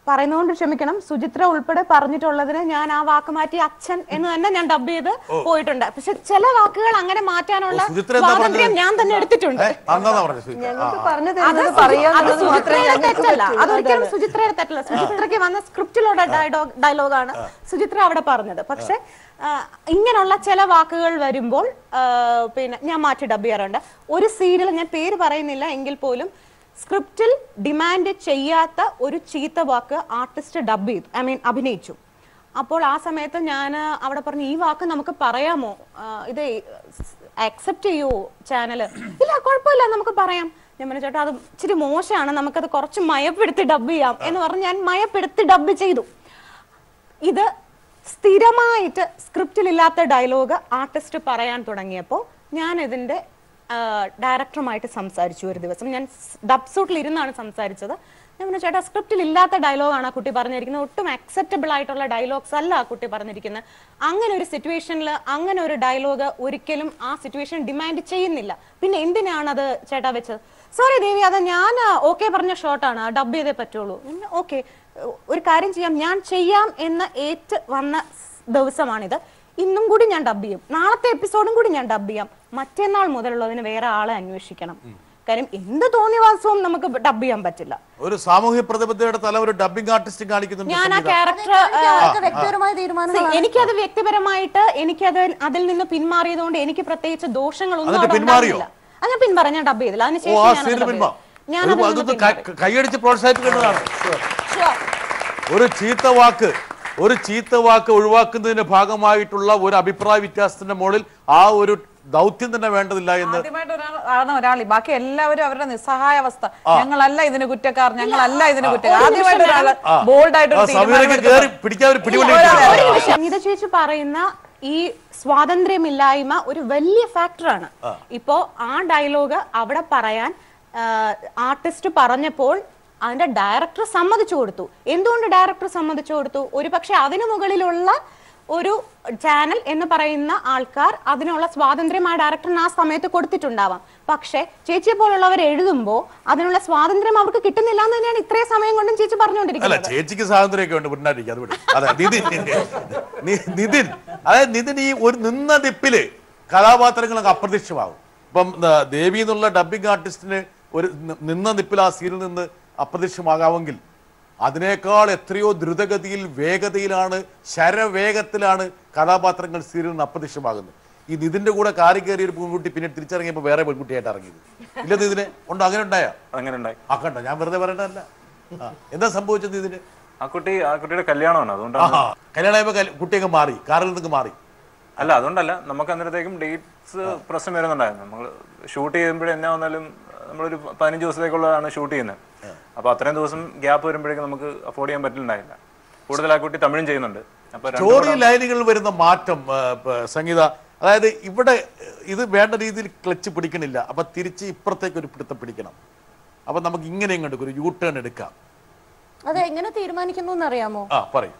പറയുന്നതുകൊണ്ട് ക്ഷമിക്കണം, സുചിത്ര ഉൾപ്പെടെ പറഞ്ഞിട്ടുള്ളതിന് ഞാൻ ആ വാക്ക് മാറ്റി അച്ഛൻ എന്ന് തന്നെ ഞാൻ ഡബ് ചെയ്ത് പോയിട്ടുണ്ട്. പക്ഷെ ചില വാക്കുകൾ അങ്ങനെ മാറ്റാനുള്ള സ്വാതന്ത്ര്യം ഞാൻ തന്നെ എടുത്തിട്ടുണ്ട്. അതൊരിക്കലും സുചിത്രയുടെ തെറ്റല്ല. സുചിത്രയ്ക്ക് വന്ന സ്ക്രിപ്റ്റിലുള്ള ഡയലോഗാണ് സുചിത്ര അവിടെ പറഞ്ഞത്. പക്ഷെ ഇങ്ങനെയുള്ള ചില വാക്കുകൾ വരുമ്പോൾ പിന്നെ ഞാൻ മാറ്റി ഡബ് ചെയ്യാറുണ്ട്. ഒരു സീരിയൽ ഞാൻ പേര് പറയുന്നില്ല എങ്കിൽ പോലും സ്ക്രിപ്റ്റിൽ ഡിമാൻഡ് ചെയ്യാത്ത ഒരു ചീത്ത വാക്ക് ആർട്ടിസ്റ്റ് ഡബ് ചെയ്തു, അഭിനയിച്ചു. അപ്പോൾ ആ സമയത്ത് ഞാൻ അവിടെ പറഞ്ഞു, ഈ വാക്ക് നമുക്ക് പറയാമോ, ഇത് അക്സെപ്റ്റ് ചെയ്യുമോ ചാനല്? ഇല്ല കുഴപ്പമില്ല നമുക്ക് പറയാം. ഞാൻ പറഞ്ഞു ചേട്ടാ അത് ഇച്ചിരി മോശമാണ്, നമുക്കത് കുറച്ച് മയപ്പെടുത്തി ഡബ് ചെയ്യാം എന്ന് പറഞ്ഞ് ഞാൻ മയപ്പെടുത്തി ഡബ് ചെയ്തു. ഇത് സ്ഥിരമായിട്ട് സ്ക്രിപ്റ്റിലില്ലാത്ത ഡയലോഗ് ആർട്ടിസ്റ്റ് പറയാൻ തുടങ്ങിയപ്പോൾ ഞാൻ ഇതിന്റെ ഡയറക്ടറുമായിട്ട് സംസാരിച്ചു. ഒരു ദിവസം ഞാൻ ഡബ്സൂട്ടിൽ ഇരുന്നാണ് സംസാരിച്ചത്. ഞാൻ പറഞ്ഞു, ചേട്ടാ സ്ക്രിപ്റ്റിൽ ഇല്ലാത്ത ഡയലോഗാണ് ആ കുട്ടി പറഞ്ഞിരിക്കുന്നത്, ഒട്ടും അക്സെപ്റ്റബിൾ ആയിട്ടുള്ള ഡയലോഗ്സ് അല്ല ആ കുട്ടി പറഞ്ഞിരിക്കുന്നത്. അങ്ങനെ ഒരു സിറ്റുവേഷനിൽ അങ്ങനെ ഒരു ഡയലോഗ് ഒരിക്കലും ആ സിറ്റുവേഷൻ ഡിമാൻഡ് ചെയ്യുന്നില്ല, പിന്നെ എന്തിനാണ് അത് ചേട്ടാ വെച്ചത്? സോറി ദേവി, അത് ഞാൻ ഓക്കെ പറഞ്ഞ ഷോട്ടാണ്, ഡബ് ചെയ്തേ പറ്റുള്ളൂ. ഓക്കെ, ഒരു കാര്യം ചെയ്യാം, ഞാൻ ചെയ്യാം എന്ന് ഏറ്റ് വന്ന ദിവസമാണിത്. ഇന്നും കൂടി ഞാൻ ഡബ് ചെയ്യും, നാളത്തെ എപ്പിസോഡും കൂടി ഞാൻ ഡബ് ചെയ്യാം. മറ്റന്നാൾ മുതലുള്ളതിന് വേറെ ആളെ അന്വേഷിക്കണം. കാര്യം എന്ത് തോന്നിവാസവും നമുക്ക് ഡബ് ചെയ്യാൻ പറ്റില്ല. ഒരു സാമൂഹ്യ പ്രതിബദ്ധതയുടെ തല ഒരു ഡബിംഗ് ആർട്ടിസ്റ്റ് കാണിക്കുന്നുണ്ട്. ഞാൻ ആ ക്യാരക്ടർ എനിക്കത് വ്യക്തിപരമായിട്ട് അതിൽ നിന്ന് പിന്മാറിയതുകൊണ്ട് എനിക്ക് പ്രത്യേകിച്ച് ദോഷങ്ങളൊന്നും ഉണ്ടായിരുന്നില്ല. ഞാൻ പിന്മാറാം, ഞാൻ ഡബ് ചെയ്തില്ല. അതിനുശേഷം കൈയടിച്ച് പ്രോത്സാഹിപ്പിക്കേണ്ടതാണ്. ഒരു ചീത്ത വാക്ക് ഒഴിവാക്കുന്നതിന്റെ ഭാഗമായിട്ടുള്ള ഒരു അഭിപ്രായ വ്യത്യാസത്തിന്റെ മുകളിൽ ആ ഒരു ദൗത്യം തന്നെ വേണ്ടതില്ല എന്ന് ഒരാൾ, ബാക്കി എല്ലാവരും അവരുടെ നിസ്സഹായ അവസ്ഥ, ഞങ്ങളല്ല ഇതിന് കുറ്റക്കാർ, ഞങ്ങളല്ല ഇതിന് കുറ്റക്കാർ. ആദ്യമായിട്ട് ഒരാള് ബോൾഡായിട്ട് സംഗീത ചേച്ചി പറയുന്ന ഈ സ്വാതന്ത്ര്യമില്ലായ്മ ഒരു വലിയ ഫാക്ടറാണ്. ഇപ്പോ ആ ഡയലോഗ് അവിടെ പറയാൻ ആർട്ടിസ്റ്റ് പറഞ്ഞപ്പോൾ അതിന്റെ ഡയറക്ടർ സമ്മതിച്ചു കൊടുത്തു. എന്തുകൊണ്ട് ഡയറക്ടർ സമ്മതിച്ചു കൊടുത്തു? ഒരു പക്ഷെ അതിനു മുകളിലുള്ള ഒരു ചാനൽ എന്ന് പറയുന്ന ആൾക്കാർ അതിനുള്ള സ്വാതന്ത്ര്യം ആ ഡയറക്ടറിന് ആ സമയത്ത് കൊടുത്തിട്ടുണ്ടാവാം. പക്ഷെ ചേച്ചിയെ പോലുള്ളവർ എഴുതുമ്പോൾ അതിനുള്ള സ്വാതന്ത്ര്യം അവർക്ക് കിട്ടുന്നില്ല എന്ന് തന്നെയാണ് ഇത്രയും സമയം കൊണ്ടും ചേച്ചി പറഞ്ഞുകൊണ്ടിരിക്കുന്നത്. ചേച്ചിക്ക് സ്വാതന്ത്ര്യമൊക്കെ ഉണ്ട്, നിതിൻ. അതായത് നിതിൻ ഈ ഒരു നിന്ന ദിപ്പില് കഥാപാത്രങ്ങളൊക്കെ അപ്രത്യക്ഷമാകും. ഇപ്പം ദേവി എന്നുള്ള ഡബിംഗ് ആർട്ടിസ്റ്റിന് ഒരു നിന്ന ദിപ്പിൽ ആ സീനിൽ നിന്ന് അപ്രത്യക്ഷമാകാമെങ്കിൽ അതിനേക്കാൾ എത്രയോ ദ്രുതഗതിയിൽ വേഗതയിലാണ്, ശരവേഗത്തിലാണ് കഥാപാത്രങ്ങൾ സീരിയലിൽ നിന്ന് അപ്രത്യക്ഷമാകുന്നത്. ഈ നിതിന്റെ കൂടെ കാറി കയറിയ ഒരു പെൺകുട്ടി പിന്നെ തിരിച്ചറിഞ്ഞപ്പോൾ വേറെ പെൺകുട്ടിയായിട്ട് ഇറങ്ങിയത് ഇല്ല. ഇതിനെ ഉണ്ടോ? അങ്ങനെ ഉണ്ടായോ? അങ്ങനെ ഉണ്ടായി. കണ്ടോ, ഞാൻ വെറുതെ പറയണ്ടല്ല. എന്താ സംഭവിച്ചത്? ഇതിന് ആ കുട്ടിയുടെ കല്യാണമാണ്, അതുകൊണ്ടാണ്. കല്യാണമായപ്പോ കുട്ടിയൊക്കെ മാറി, കാറിൽ നിന്നൊക്കെ മാറി. അല്ല, അതുകൊണ്ടല്ല, നമുക്ക് അന്നേരത്തേക്കും ഡേറ്റ്സ് പ്രശ്നം വരുന്നുണ്ടായിരുന്നു. നമ്മൾ ഷൂട്ട് ചെയ്യുമ്പോഴേ എന്നാ വന്നാലും നമ്മളൊരു 15 ദിവസത്തേക്കുള്ളതാണ് ഷൂട്ട് ചെയ്യുന്നത്. അപ്പൊ അത്രയും ദിവസം ഗ്യാപ്പ് വരുമ്പോഴേക്കും നമുക്ക് അഫോർഡ് ചെയ്യാൻ പറ്റില്ലായില്ല. കൂടുതൽ ആ കുട്ടി തമിഴും ചെയ്യുന്നുണ്ട്. സ്റ്റോറി ലൈനുകളിൽ വരുന്ന മാറ്റം സംഗീത, അതായത് ഇവിടെ ഇത് വേണ്ട രീതിയിൽ ക്ലച്ച് പിടിക്കണില്ല, അപ്പൊ തിരിച്ച് ഇപ്പുറത്തേക്ക് ഒരു പിടുത്തം പിടിക്കണം. അപ്പൊ നമുക്ക് ഇങ്ങനെ ഇങ്ങോട്ട് ഒരു യൂ ടേൺ എടുക്കാം. അത് എങ്ങനെ തീരുമാനിക്കുന്നു എന്നറിയാമോ? പറയും.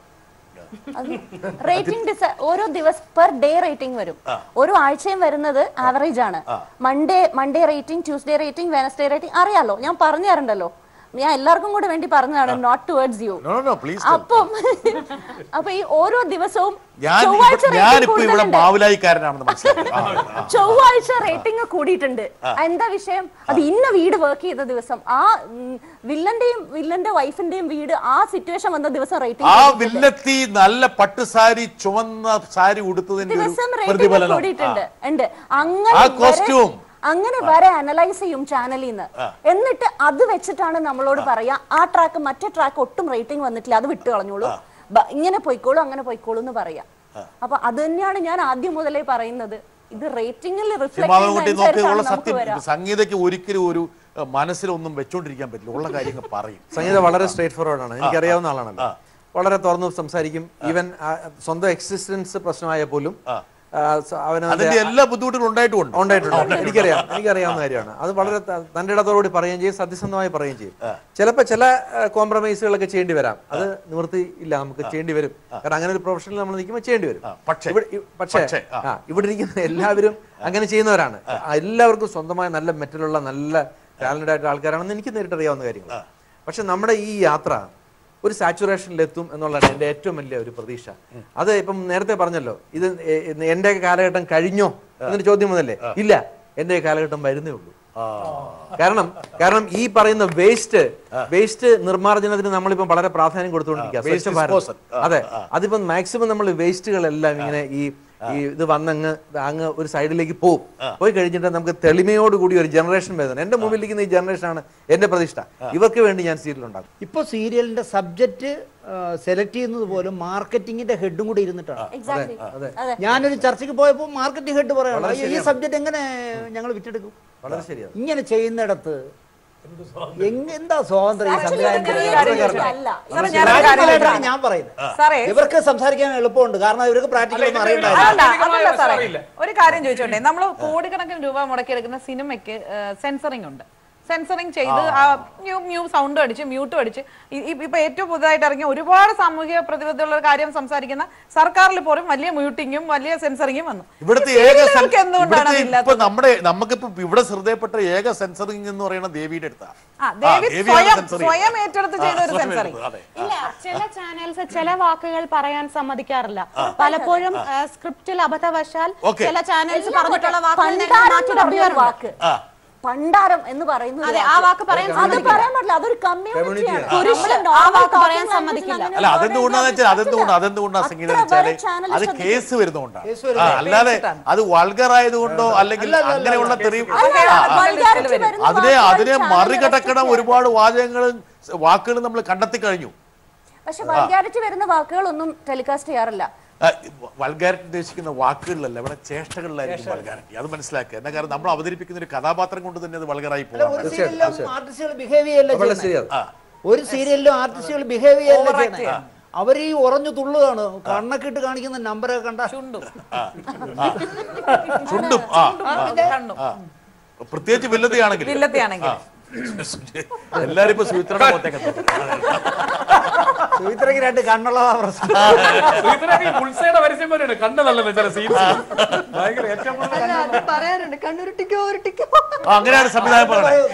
റേറ്റിംഗ് ഓരോ ദിവസം പെർ ഡേ റേറ്റിംഗ് വരും. ഓരോ ആഴ്ചയും വരുന്നത് ആവറേജ് ആണ്. Monday rating, Tuesday rating, Wednesday rating അറിയാലോ, ഞാൻ പറഞ്ഞു തരണ്ടല്ലോ. ഞാൻ എല്ലാവർക്കും കൂടെ വേണ്ടി പറഞ്ഞതാണ്, നോട്ട് ടുവേർഡ്സ് യു. അപ്പൊ ഈ ഓരോ ദിവസവും ചൊവ്വാഴ്ച റേറ്റിംഗ് കൂടിയിട്ടുണ്ട്. എന്താ വിഷയം? അത് ഇന്ന വീട് വർക്ക് ചെയ്ത ദിവസം, ആ വില്ലന്റെ വൈഫിന്റെയും വീട് ആ സിറ്റുവേഷൻ വന്ന ദിവസം റേറ്റിംഗ്, നല്ല പട്ട് സാരി, ചുവന്ന സാരി ഉടുത്തതിന്റെ ദിവസം റേറ്റിംഗ് കൂടിയിട്ടുണ്ട്. അങ്ങനെ വരെ അനലൈസ് ചെയ്യും ചാനലിൽ നിന്ന്. എന്നിട്ട് അത് വെച്ചിട്ടാണ് നമ്മളോട് പറയാ, ആ ട്രാക്ക് മറ്റേ ട്രാക്ക് ഒട്ടും റേറ്റിംഗ് വന്നിട്ടില്ല, അത് വിട്ടു കളഞ്ഞോളൂ, ഇങ്ങനെ പോയിക്കോളൂ, അങ്ങനെ പോയിക്കോളൂ എന്ന് പറയാം. അപ്പൊ അത് തന്നെയാണ് ഞാൻ ആദ്യം മുതലേ പറയുന്നത്, ഇത് റേറ്റിംഗിൽ സംഗീതയ്ക്ക് ഒരിക്കലും ഒരു മനസ്സിലൊന്നും വെച്ചോണ്ടിരിക്കാൻ പറ്റില്ല, ഉള്ള കാര്യങ്ങൾ പറയും. സംഗീത വളരെ സ്ട്രേറ്റ് ഫോർവേഡ് ആണ്, എനിക്കറിയാവുന്ന ആളാണല്ലോ, വളരെ തുറന്നു സംസാരിക്കും. ഈവൻ സ്വന്തം എക്സിസ്റ്റൻസ് പ്രശ്നമായ പോലും എല്ലാ ബുദ്ധിമുട്ടുകളും ഉണ്ടായിട്ടുണ്ട്. എനിക്കറിയാവുന്ന കാര്യമാണ്. അത് വളരെ തന്റെ ഇടത്തോടുകൂടി പറയുകയും ചെയ്യും, സത്യസന്ധമായി പറയുകയും ചെയ്യും. ചിലപ്പോൾ ചില കോംപ്രമൈസുകളൊക്കെ ചെയ്യേണ്ടി വരാം, അത് നിവൃത്തി ഇല്ല, നമുക്ക് ചെയ്യേണ്ടി വരും. കാരണം അങ്ങനെ ഒരു പ്രൊഫഷനിൽ നമ്മൾ നിൽക്കുമ്പോൾ ചെയ്യേണ്ടി വരും. പക്ഷേ ഇവിടെ ഇരിക്കുന്ന എല്ലാവരും അങ്ങനെ ചെയ്യുന്നവരാണ്. എല്ലാവർക്കും സ്വന്തമായ നല്ല മെറ്റലുള്ള നല്ല ടാലന്റഡ് ആയിട്ടുള്ള ആൾക്കാരാണെന്ന് എനിക്ക് നേരിട്ടറിയാവുന്ന കാര്യങ്ങൾ. പക്ഷെ നമ്മുടെ ഈ യാത്ര ഒരു സാച്ചുറേഷനിലെത്തും എന്നുള്ളതാണ് എൻ്റെ ഏറ്റവും വലിയ ഒരു പ്രതീക്ഷ. അത് ഇപ്പം നേരത്തെ പറഞ്ഞല്ലോ, ഇത് എൻ്റെ കാലഘട്ടം കഴിഞ്ഞോ എന്നൊരു ചോദ്യം വന്നല്ലേ? ഇല്ല, എൻ്റെ കാലഘട്ടം വരുന്നേ ഉള്ളൂ. കാരണം ഈ പറയുന്ന വേസ്റ്റ് നിർമ്മാർജ്ജനത്തിന് നമ്മളിപ്പം വളരെ പ്രാധാന്യം കൊടുത്തുകൊണ്ടിരിക്കുക. അതെ, അതിപ്പം മാക്സിമം നമ്മൾ വേസ്റ്റുകളെല്ലാം ഇങ്ങനെ ഈ ഇത് അങ്ങ് ഒരു സൈഡിലേക്ക് പോയി കഴിഞ്ഞിട്ട് നമുക്ക് തെളിമയോടുകൂടി ഒരു ജനറേഷൻ വരുന്നത്. എന്റെ മുമ്പിലിരിക്കുന്ന ഈ ജനറേഷനാണ് എന്റെ പ്രതിഷ്ഠ. ഇവർക്ക് വേണ്ടി ഞാൻ സീരിയൽ ഉണ്ടാക്കും. ഇപ്പൊ സീരിയലിന്റെ സബ്ജക്ട് സെലക്ട് ചെയ്യുന്നത് പോലും മാർക്കറ്റിംഗിന്റെ ഹെഡും കൂടി ഇരുന്നിട്ടാണ്. ഞാനൊരു ചർച്ചയ്ക്ക് പോയപ്പോൾ മാർക്കറ്റിംഗ് ഹെഡ് പറയണം, ഈ സബ്ജക്ട് എങ്ങനെ ഞങ്ങൾ വിറ്റെടുക്കും? വളരെ ശരിയാണ്. ഇങ്ങനെ ചെയ്യുന്നിടത്ത് എന്താ സ്വാതന്ത്ര്യം ഈ ഞാൻ പറയുന്നത് ഇവർക്ക് സംസാരിക്കാൻ എളുപ്പമുണ്ട്, കാരണം ഇവർക്ക് പ്രാക്ടിക്കൽ ഒന്നും അറിയണ്ടാവില്ല. ഒരു കാര്യം ചോദിച്ചോട്ടെ, നമ്മൾ കോടിക്കണക്കിന് രൂപ മുടക്കിയെടുക്കുന്ന സിനിമയ്ക്ക് സെൻസറിങ് ഉണ്ട്. സെൻസറിങ് ചെയ്ത് ആ ന്യൂ സൗണ്ട് അടിച്ച് മ്യൂട്ടും അടിച്ച് ഇപ്പൊ ഏറ്റവും പുതുതായിട്ട് ഇറങ്ങിയ ഒരുപാട് സാമൂഹിക പ്രതിബദ്ധതയുള്ള കാര്യം സംസാരിക്കുന്ന സർക്കാരിൽ പോലും വലിയ മ്യൂട്ടിങ്ങും വലിയ സെൻസറിങ്ങും വന്നു. ഇവിടുത്തെ നമുക്കിപ്പോ ഇവിടെ ശ്രദ്ധയപ്പെട്ട ഏക സെൻസറിങ് എന്ന് പറയുന്നത് ദേവിയുടെ അടുത്താണ്. സ്വയം ഏറ്റെടുത്ത് ചെയ്ത ഒരു സെൻസറിങ്. ഇല്ല, ചില ചാനൽസ് ചില വാക്കുകൾ പറയാൻ സമ്മതിക്കാറില്ല. പലപ്പോഴും സ്ക്രിപ്റ്റിൽ അബദ്ധവശാൽ ചില ചാനൽസ് പറഞ്ഞിട്ടുള്ള വാക്ക് പണ്ടാരം എന്ന് പറയുന്നത് ആ വാക്ക് പറയാൻ പറ്റില്ല. അതൊരു കമ്മ്യൂണിറ്റിയാണ്. അല്ല, അതെന്തുകൊണ്ടാണ് സംഗീതം വെച്ചാല് അത് കേസ് വരുന്നതുകൊണ്ടാണ്, അല്ലാതെ അത് വൾഗർ ആയതുകൊണ്ടോ അല്ലെങ്കിൽ അങ്ങനെയുള്ള അതിനെ മറികടക്കണം ഒരുപാട് വാക്കുകളും നമ്മൾ കണ്ടെത്തി കഴിഞ്ഞു. പക്ഷെ വൾഗാരിറ്റി വരുന്ന വാക്കുകളൊന്നും ടെലികാസ്റ്റ് ചെയ്യാറില്ല. വൾഗാരിറ്റി ഉദ്ദേശിക്കുന്ന വാക്കുകളിലല്ല, ഇവിടെ ചേഷ്ടകളിലായിരിക്കും വൾഗാരിറ്റി. അത് മനസ്സിലാക്കുക. എന്നാ കാരണം നമ്മൾ അവതരിപ്പിക്കുന്ന ഒരു കഥാപാത്രം കൊണ്ട് തന്നെ അത് വൾഗറായി പോകും. ഒരു സീരിയലിലും ആർട്ടിസ്റ്റുകൾ ബിഹേവ് ചെയ്യല്ല. അവർ ഈ ഉറഞ്ഞു തുള്ളുകയാണ്, കണ്ണൊക്കെ ഇട്ട് കാണിക്കുന്ന നമ്പറൊക്കെ കണ്ട ചുണ്ടും പ്രത്യേകിച്ച് വില്ലതയാണെങ്കിൽ എല്ലാരും ഇപ്പൊ സുമിത്രയുടെ മുഖത്തേക്ക് സുമിത്രയ്ക്ക് രണ്ട് കണ്ണുള്ളതാ പ്രശ്നം. അങ്ങനെയാണ് സംവിധാനം പറയുന്നത്.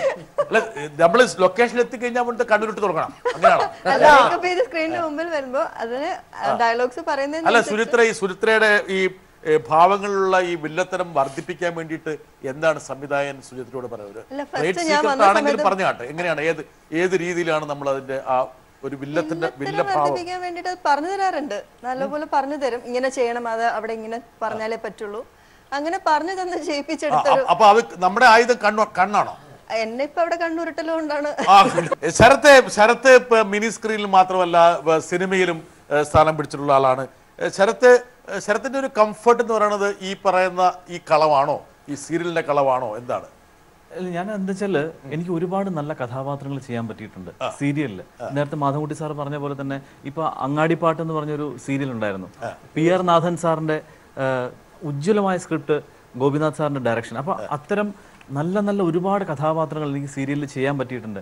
നമ്മള് ലൊക്കേഷനിൽ എത്തിക്കഴിഞ്ഞാൽ മുന്നേ കണ്ണുരുട്ടി തുടങ്ങണം. അങ്ങനെയാണോ? അല്ല, സുചിത്രയുടെ ഈ ഭാവങ്ങളിലുള്ള ഈ വില്ലത്തരം വർദ്ധിപ്പിക്കാൻ വേണ്ടിയിട്ട് എന്താണ് സംവിധായകൻ സുചിത്രയോട് പറയുന്നത്? ആണെങ്കിലും പറഞ്ഞാട്ടെ, എങ്ങനെയാണ് ഏത് രീതിയിലാണ് നമ്മൾ അതിന്റെ ആ ഒരു വില്ലത്തിന്റെ വർദ്ധിപ്പിക്കാൻ വേണ്ടിട്ട് പറഞ്ഞു തരാറുണ്ട്. നല്ലപോലെ പറഞ്ഞു തരും, ഇങ്ങനെ ചെയ്യണം, അത് അവിടെ ഇങ്ങനെ പറഞ്ഞാലേ പറ്റുള്ളൂ, അങ്ങനെ പറഞ്ഞു തന്നെ ചെയ്യിപ്പിച്ചെടുത്തു. അപ്പൊ അത് നമ്മുടെ ആയുധം കണ്ണാണോ? എന്നെ ഇപ്പൊ അവിടെ കണ്ണുരുട്ടലും കൊണ്ടാണ്. ശരത്ത് മിനി സ്ക്രീനിൽ മാത്രമല്ല സിനിമയിലും സ്ഥാനം പിടിച്ചിട്ടുള്ള ആളാണ്. ശരത്തിന്റെ ഒരു കംഫർട്ട് എന്ന് പറയുന്നത് ഈ പറയുന്ന ഈ കളവാണോ, ഈ സീരിയലിന്റെ കളവാണോ, എന്താണ്? ഞാൻ എന്താ വെച്ചാല് എനിക്ക് ഒരുപാട് നല്ല കഥാപാത്രങ്ങൾ ചെയ്യാൻ പറ്റിയിട്ടുണ്ട് സീരിയലില്. നേരത്തെ മാധവൻകുട്ടി സാർ പറഞ്ഞ പോലെ തന്നെ ഇപ്പൊ അങ്ങാടിപ്പാട്ട് എന്ന് പറഞ്ഞൊരു സീരിയൽ ഉണ്ടായിരുന്നു. PR നാഥൻ സാറിന്റെ ഉജ്ജ്വലമായ സ്ക്രിപ്റ്റ്, ഗോപിനാഥ് സാറിന്റെ ഡയറക്ഷൻ. അപ്പൊ അത്തരം നല്ല നല്ല ഒരുപാട് കഥാപാത്രങ്ങൾ എനിക്ക് സീരിയലിൽ ചെയ്യാൻ പറ്റിയിട്ടുണ്ട്.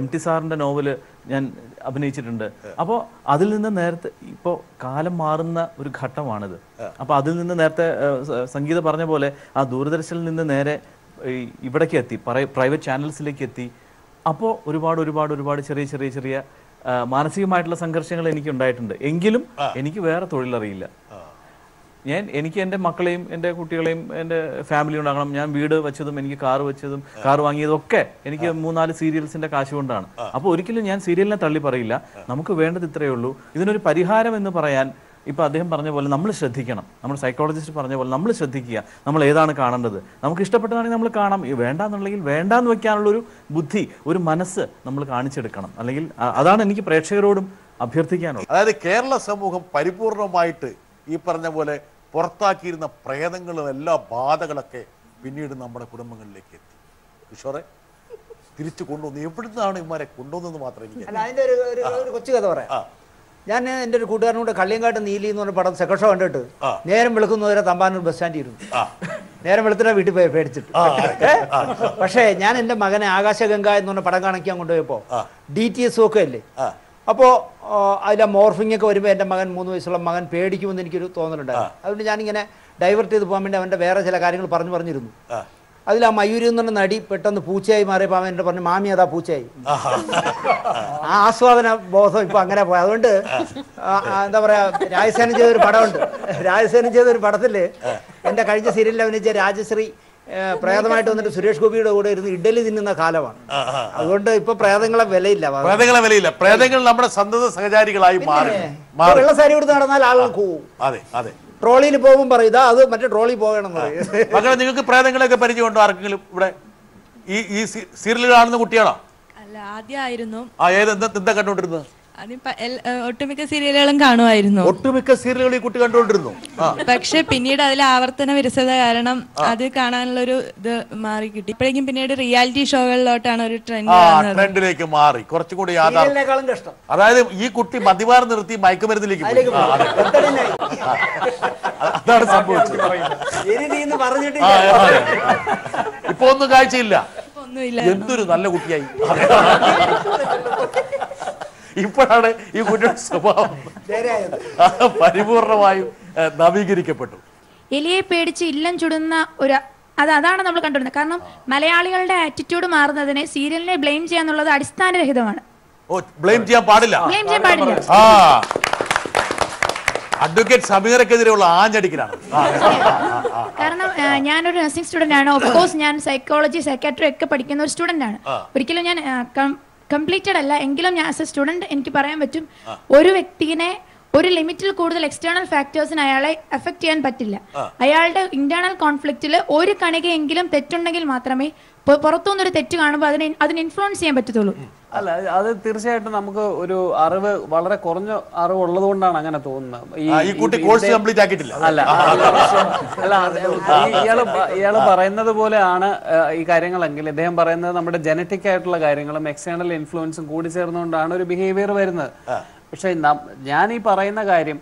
MT സാറിന്റെ നോവല് ഞാൻ അഭിനയിച്ചിട്ടുണ്ട്. അപ്പോൾ അതിൽ നിന്ന് നേരത്തെ ഇപ്പോൾ കാലം മാറുന്ന ഒരു ഘട്ടമാണിത്. അപ്പോൾ അതിൽ നിന്ന് നേരത്തെ സംഗീത പറഞ്ഞ പോലെ ആ ദൂരദർശനിൽ നിന്ന് നേരെ ഇവിടേക്ക് എത്തി, പ്രൈവറ്റ് ചാനൽസിലേക്ക് എത്തി. അപ്പോൾ ഒരുപാട് ചെറിയ മാനസികമായിട്ടുള്ള സംഘർഷങ്ങൾ എനിക്ക് ഉണ്ടായിട്ടുണ്ട്. എങ്കിലും എനിക്ക് വേറെ തൊഴിലറിയില്ല. എനിക്ക് എൻ്റെ മക്കളെയും എൻ്റെ കുട്ടികളെയും എൻ്റെ ഫാമിലി ഉണ്ടാകണം. ഞാൻ വീട് വെച്ചതും എനിക്ക് കാർ വാങ്ങിയതും ഒക്കെ എനിക്ക് 3-4 സീരിയൽസിന്റെ കാശ് കൊണ്ടാണ്. അപ്പോൾ ഒരിക്കലും ഞാൻ സീരിയലിനെ തള്ളി പറയില്ല. നമുക്ക് വേണ്ടത് ഇത്രയേ ഉള്ളൂ. ഇതിനൊരു പരിഹാരം എന്ന് പറയാൻ ഇപ്പൊ അദ്ദേഹം പറഞ്ഞ പോലെ നമ്മൾ ശ്രദ്ധിക്കണം. നമ്മൾ സൈക്കോളജിസ്റ്റ് പറഞ്ഞ പോലെ നമ്മൾ ശ്രദ്ധിക്കുക, നമ്മൾ ഏതാണ് കാണേണ്ടത്. നമുക്ക് ഇഷ്ടപ്പെട്ടതാണെങ്കിൽ നമ്മൾ കാണാം, വേണ്ടാന്നുണ്ടെങ്കിൽ വേണ്ടാന്ന് വെക്കാനുള്ളൊരു ബുദ്ധി, ഒരു മനസ്സ് നമ്മൾ കാണിച്ചെടുക്കണം. അല്ലെങ്കിൽ അതാണ് എനിക്ക് പ്രേക്ഷകരോടും അഭ്യർത്ഥിക്കാനുള്ളത്. അതായത് കേരള സമൂഹം പരിപൂർണമായിട്ട് ഈ പറഞ്ഞ പോലെ പുറത്താക്കിയിരുന്ന പ്രേതങ്ങളും എല്ലാ ബാധകളൊക്കെ പിന്നീട് നമ്മുടെ കുടുംബങ്ങളിലേക്ക് എത്തി. കിഷോറെ തിരിച്ചു കൊണ്ടുവന്നു. എവിടുന്നാണ് ഇവന്മാരെ കൊണ്ടുവന്നെന്ന് മാത്രമേ എനിക്ക്. അല്ല, അതിന്റെ ഒരു കൊച്ചു കഥ പറയാം. ഞാൻ എൻ്റെ ഒരു കൂട്ടുകാരനോട് കള്ളിയങ്കാട്ട് നീലി എന്ന് പറഞ്ഞ പടം സെക്കൻഡ് ഷോ കണ്ടിട്ട് നേരം വെളുക്കുന്നവരെ തമ്പാനൂർ ബസ് സ്റ്റാൻഡിൽ ഇരുന്നു. നേരം വെളുത്തിട്ട് വീട്ടിൽ പോയി പേടിച്ചിട്ട്. പക്ഷേ ഞാൻ എൻ്റെ മകനെ ആകാശഗംഗ എന്ന് പറഞ്ഞ പടം കാണിക്കാൻ കൊണ്ടുപോയപ്പോൾ DTS ഒക്കെ അല്ലേ, അപ്പോൾ അതിലെ മോർഫിംഗ് ഒക്കെ വരുമ്പോൾ എൻ്റെ മകൻ 3 വയസ്സുള്ള മകൻ പേടിക്കുമെന്ന് എനിക്കൊരു തോന്നലുണ്ടായിരുന്നു. അതുകൊണ്ട് ഞാനിങ്ങനെ ഡൈവേർട്ട് ചെയ്ത് പോകാൻ വേണ്ടി അവൻ്റെ വേറെ ചില കാര്യങ്ങൾ പറഞ്ഞിരുന്നു. അതിൽ ആ മയൂരി എന്ന് പറഞ്ഞ നടി പെട്ടെന്ന് പൂച്ചയായി മാറിയപ്പോൾ അവൻ എൻ്റെ പറഞ്ഞു, മാമി അതാ പൂച്ചയായി. ആ ആസ്വാദന ബോധം ഇപ്പം അങ്ങനെ പോയി. അതുകൊണ്ട് എന്താ പറയുക, രാജസേനൻ ചെയ്തൊരു പടത്തിൽ എൻ്റെ കഴിഞ്ഞ സീരിയലിൽ അഭിനയിച്ച രാജശ്രീ പ്രേതമായിട്ട് വന്നിട്ട് സുരേഷ് ഗോപിയുടെ കൂടെ ഇരുന്ന് ഇഡലി തിന്നുന്ന കാലമാണ്. അതുകൊണ്ട് ഇപ്പൊ പ്രേതങ്ങളെ വിലയില്ല. പ്രേതങ്ങൾ നമ്മുടെ സന്തത സഹചാരികളായി മാറി. വെള്ള സാരി കൊടുത്ത് നടന്നാൽ ആളുകൾ പോവും. ട്രോളിയിൽ പോകും പറയും, ഇതാ അത് മറ്റേ ട്രോളിൽ പോകണം പറയും. നിങ്ങൾക്ക് പ്രേതങ്ങളൊക്കെ പരിചയമുണ്ടോ ആർക്കെങ്കിലും ഇവിടെ? ഈ സീരിയൽ കാണുന്ന കുട്ടിയാണോ? അല്ല, ആദ്യമായിരുന്നു. എന്താ കണ്ടോണ്ടിരുന്നത്? ഒട്ടുമിക്ക സീരിയലുകളും കാണുമായിരുന്നു. ഒട്ടുമിക്ക സീരിയലുകൾ ഈ കുട്ടി കണ്ടുകൊണ്ടിരുന്നു. പക്ഷെ പിന്നീട് അതിൽ ആവർത്തന വിരസത കാരണം അത് കാണാനുള്ള ഒരു ഇത് മാറി കിട്ടി. ഇപ്പോഴേക്കും പിന്നീട് റിയാലിറ്റി ഷോകളിലോട്ടാണ് ഒരു ട്രെൻഡിലേക്ക് മാറി. കുറച്ചും കൂടി കഷ്ടം. അതായത് ഈ കുട്ടി മദ്യപാനം നിർത്തി മയക്കുമരുന്നിലേക്ക് അതാണ് സംഭവിച്ചത്. ഇപ്പൊ ഒന്നും കാഴ്ചയില്ല. എന്തൊരു നല്ല കുട്ടിയായി. ഇപ്പോഴാണ് ഈ കുട്ടിയുടെ സ്വഭാവം പരിപൂർണമായും നവീകരിക്കപ്പെട്ടു. എലിയെ പേടിച്ച് ഇല്ലം ചുടുന്ന ഒരു അതാണ് നമ്മൾ കണ്ടുവരുന്നത്. കാരണം മലയാളികളുടെ ആറ്റിറ്റ്യൂഡ് മാറുന്നതിനെ സീരിയലിനെ ബ്ലെയിം ചെയ്യാന്നുള്ളത് അടിസ്ഥാനരഹിതമാണ്. ബ്ലെയിം ചെയ്യാൻ പാടില്ല. അഡ്വക്കേറ്റ് സമീറക്കെതിരെയുള്ള ആഞ്ഞടിക്കലാണ്. കാരണം ഞാനൊരു നഴ്സിംഗ് സ്റ്റുഡന്റ് ആണ്. ഓഫ്കോഴ്സ് ഞാൻ സൈക്കോളജി സൈക്കാട്രി ഒക്കെ പഠിക്കുന്ന ഒരു സ്റ്റുഡന്റ് ആണ്. ഒരിക്കലും ഞാൻ കംപ്ലീറ്റഡ് അല്ല. എങ്കിലും ഞാൻ ആസ് എ സ്റ്റുഡന്റ് എനിക്ക് പറയാൻ പറ്റും, ഒരു വ്യക്തിനെ ഒരു ലിമിറ്റിൽ കൂടുതൽ എക്സ്റ്റേണൽ ഫാക്ടേഴ്സിന് അയാളെ എഫക്ട് ചെയ്യാൻ പറ്റില്ല. അയാളുടെ ഇന്റേണൽ കോൺഫ്ലിക്റ്റിൽ ഒരു കണികയെങ്കിലും തെറ്റുണ്ടെങ്കിൽ മാത്രമേ പുറത്തുനിന്നൊരു തെറ്റ് കാണുമ്പോൾ അതിനെ ഇൻഫ്ലുവൻസ് ചെയ്യാൻ പറ്റത്തുള്ളൂ. അല്ല, അത് തീർച്ചയായിട്ടും നമുക്ക് ഒരു അറിവ് വളരെ കുറഞ്ഞ അറിവ് ഉള്ളത് കൊണ്ടാണ് അങ്ങനെ തോന്നുന്നത്. ഇയാള് പറയുന്നത് പോലെയാണ് ഈ കാര്യങ്ങളെങ്കിൽ ഇദ്ദേഹം പറയുന്നത് നമ്മുടെ ജനറ്റിക് ആയിട്ടുള്ള കാര്യങ്ങളും എക്സ്റ്റേണൽ ഇൻഫ്ലുവൻസും കൂടി ചേർന്നുകൊണ്ടാണ് ഒരു ബിഹേവിയർ വരുന്നത്. പക്ഷെ ഞാൻ ഈ പറയുന്ന കാര്യം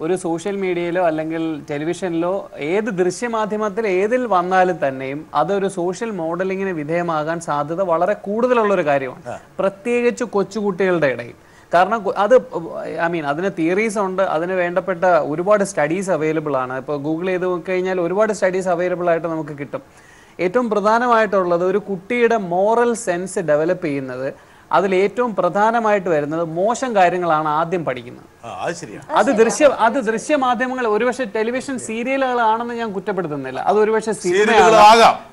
ഒരു സോഷ്യൽ മീഡിയയിലോ അല്ലെങ്കിൽ ടെലിവിഷനിലോ ഏത് ദൃശ്യമാധ്യമത്തിൽ ഏതിൽ വന്നാലും തന്നെയും അതൊരു സോഷ്യൽ മോഡലിങ്ങിന് വിധേയമാകാൻ സാധ്യത വളരെ കൂടുതലുള്ളൊരു കാര്യമാണ്, പ്രത്യേകിച്ച് കൊച്ചുകുട്ടികളുടെ ഇടയിൽ. കാരണം അത് അതിന് തിയറീസ് ഉണ്ട്, അതിന് വേണ്ടപ്പെട്ട ഒരുപാട് സ്റ്റഡീസ് അവൈലബിൾ ആണ്. ഇപ്പോൾ ഗൂഗിൾ ചെയ്ത് നോക്കിക്കഴിഞ്ഞാൽ ഒരുപാട് സ്റ്റഡീസ് അവൈലബിൾ ആയിട്ട് നമുക്ക് കിട്ടും. ഏറ്റവും പ്രധാനമായിട്ടുള്ളത് ഒരു കുട്ടിയുടെ മോറൽ സെൻസ് ഡെവലപ്പ് ചെയ്യുന്നത് അതിൽ ഏറ്റവും പ്രധാനമായിട്ട് വരുന്നത് മോശം കാര്യങ്ങളാണ് ആദ്യം പഠിക്കുന്നത്. അത് ദൃശ്യമാധ്യമങ്ങൾ ഒരുപക്ഷെ ടെലിവിഷൻ സീരിയലുകളാണെന്ന് ഞാൻ കുറ്റപ്പെടുത്തുന്നില്ല. അത് ഒരുപക്ഷെ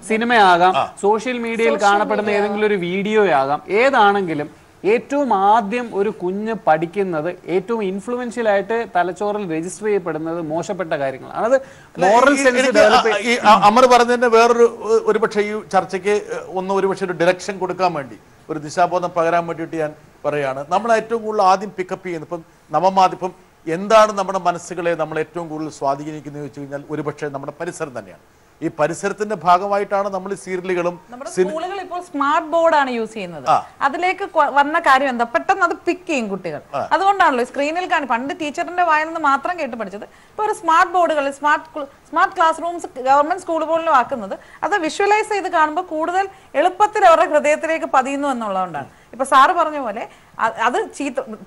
സിനിമയാകാം, സോഷ്യൽ മീഡിയയിൽ കാണപ്പെടുന്ന ഏതെങ്കിലും ഒരു വീഡിയോ ആകാം. ഏതാണെങ്കിലും ഏറ്റവും ആദ്യം ഒരു കുഞ്ഞ് പഠിക്കുന്നത് ഏറ്റവും ഇൻഫ്ലുവൻഷ്യൽ ആയിട്ട് തലച്ചോറിൽ രജിസ്റ്റർ ചെയ്യപ്പെടുന്നത് മോശപ്പെട്ട കാര്യങ്ങളാണ്. അത് മോറൽ സെൻസ് ഡെവലപ്പ്. അമർ പറഞ്ഞതിന്റെ വേറൊരു പക്ഷേ ഈ ചർച്ചയ്ക്ക് ഒരുപക്ഷെ ഒരു ഡയറക്ഷൻ കൊടുക്കാൻ വേണ്ടി, ഒരു ദിശാബോധം പകരാൻ വേണ്ടിയിട്ട് ഞാൻ പറയുകയാണ്. നമ്മൾ ഏറ്റവും കൂടുതൽ ആദ്യം പിക്കപ്പ് ചെയ്യുന്നത് ഇപ്പം നവമാധ്യമം എന്താണ് നമ്മുടെ മനസ്സുകളെ നമ്മൾ ഏറ്റവും കൂടുതൽ സ്വാധീനിക്കുന്നത് വെച്ച് കഴിഞ്ഞാൽ ഒരുപക്ഷെ നമ്മുടെ പരിസരം തന്നെയാണ്. ഈ പരിസരത്തിന്റെ ഭാഗമായിട്ടാണ് നമ്മൾ സീരിയലുകളും സ്കൂളുകൾ ഇപ്പോൾ സ്മാർട്ട് ബോർഡാണ് യൂസ് ചെയ്യുന്നത്. അതിലേക്ക് വന്ന കാര്യം എന്താ, പെട്ടെന്ന് അത് പിക്ക് ചെയ്യും കുട്ടികൾ. അതുകൊണ്ടാണല്ലോ സ്ക്രീനിൽ കാണി. പണ്ട് ടീച്ചറിന്റെ വായിൽ നിന്ന് മാത്രം കേട്ട് പഠിച്ചത് ഇപ്പൊ ഒരു സ്മാർട്ട് ബോർഡുകൾ, സ്മാർട്ട് ക്ലാസ് റൂംസ് ഗവൺമെന്റ് സ്കൂളുകളിലും ആക്കുന്നത്. അത് വിഷ്വലൈസ് ചെയ്ത് കാണുമ്പോൾ കൂടുതൽ എളുപ്പത്തിൽ അവരുടെ ഹൃദയത്തിലേക്ക് പതിയുന്നു എന്നുള്ളതുകൊണ്ടാണ്. ഇപ്പൊ സാറ് പറഞ്ഞ പോലെ അത്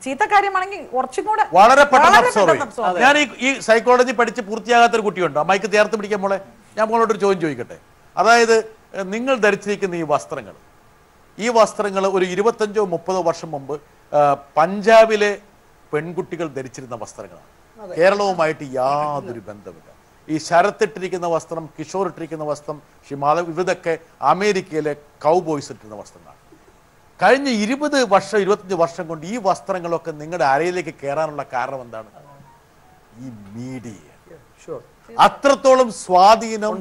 ചീത്ത കാര്യമാണെങ്കിൽ കുറച്ചും കൂടെ വളരെ പെട്ടെന്ന്. ഞാൻ ഈ സൈക്കോളജി പഠിച്ച് പൂർത്തിയാകാത്തൊരു കുട്ടിയുണ്ട്. മൈക്ക് ചേർത്ത് പിടിക്കാൻ മോളെ, ഞാൻ മോളോടൊരു ചോദ്യം ചോദിക്കട്ടെ. അതായത് നിങ്ങൾ ധരിച്ചിരിക്കുന്ന ഈ വസ്ത്രങ്ങൾ ഒരു 25-30 വർഷം മുമ്പ് പഞ്ചാബിലെ പെൺകുട്ടികൾ ധരിച്ചിരുന്ന വസ്ത്രങ്ങളാണ്. കേരളവുമായിട്ട് യാതൊരു ബന്ധമില്ല. ഈ ശരത്തിട്ടിരിക്കുന്ന വസ്ത്രം, കിഷോർ ഇട്ടിരിക്കുന്ന വസ്ത്രം, ഷിമാല, ഇതൊക്കെ അമേരിക്കയിലെ കൗബോയ്സ് ഇട്ടിരുന്ന വസ്ത്രങ്ങളാണ്. കഴിഞ്ഞ 20-25 വർഷം കൊണ്ട് ഈ വസ്ത്രങ്ങളൊക്കെ നിങ്ങളുടെ അരയിലേക്ക് കയറാനുള്ള കാരണം എന്താണ്? ഈ മീഡിയ. അത്രത്തോളം സ്വാധീനം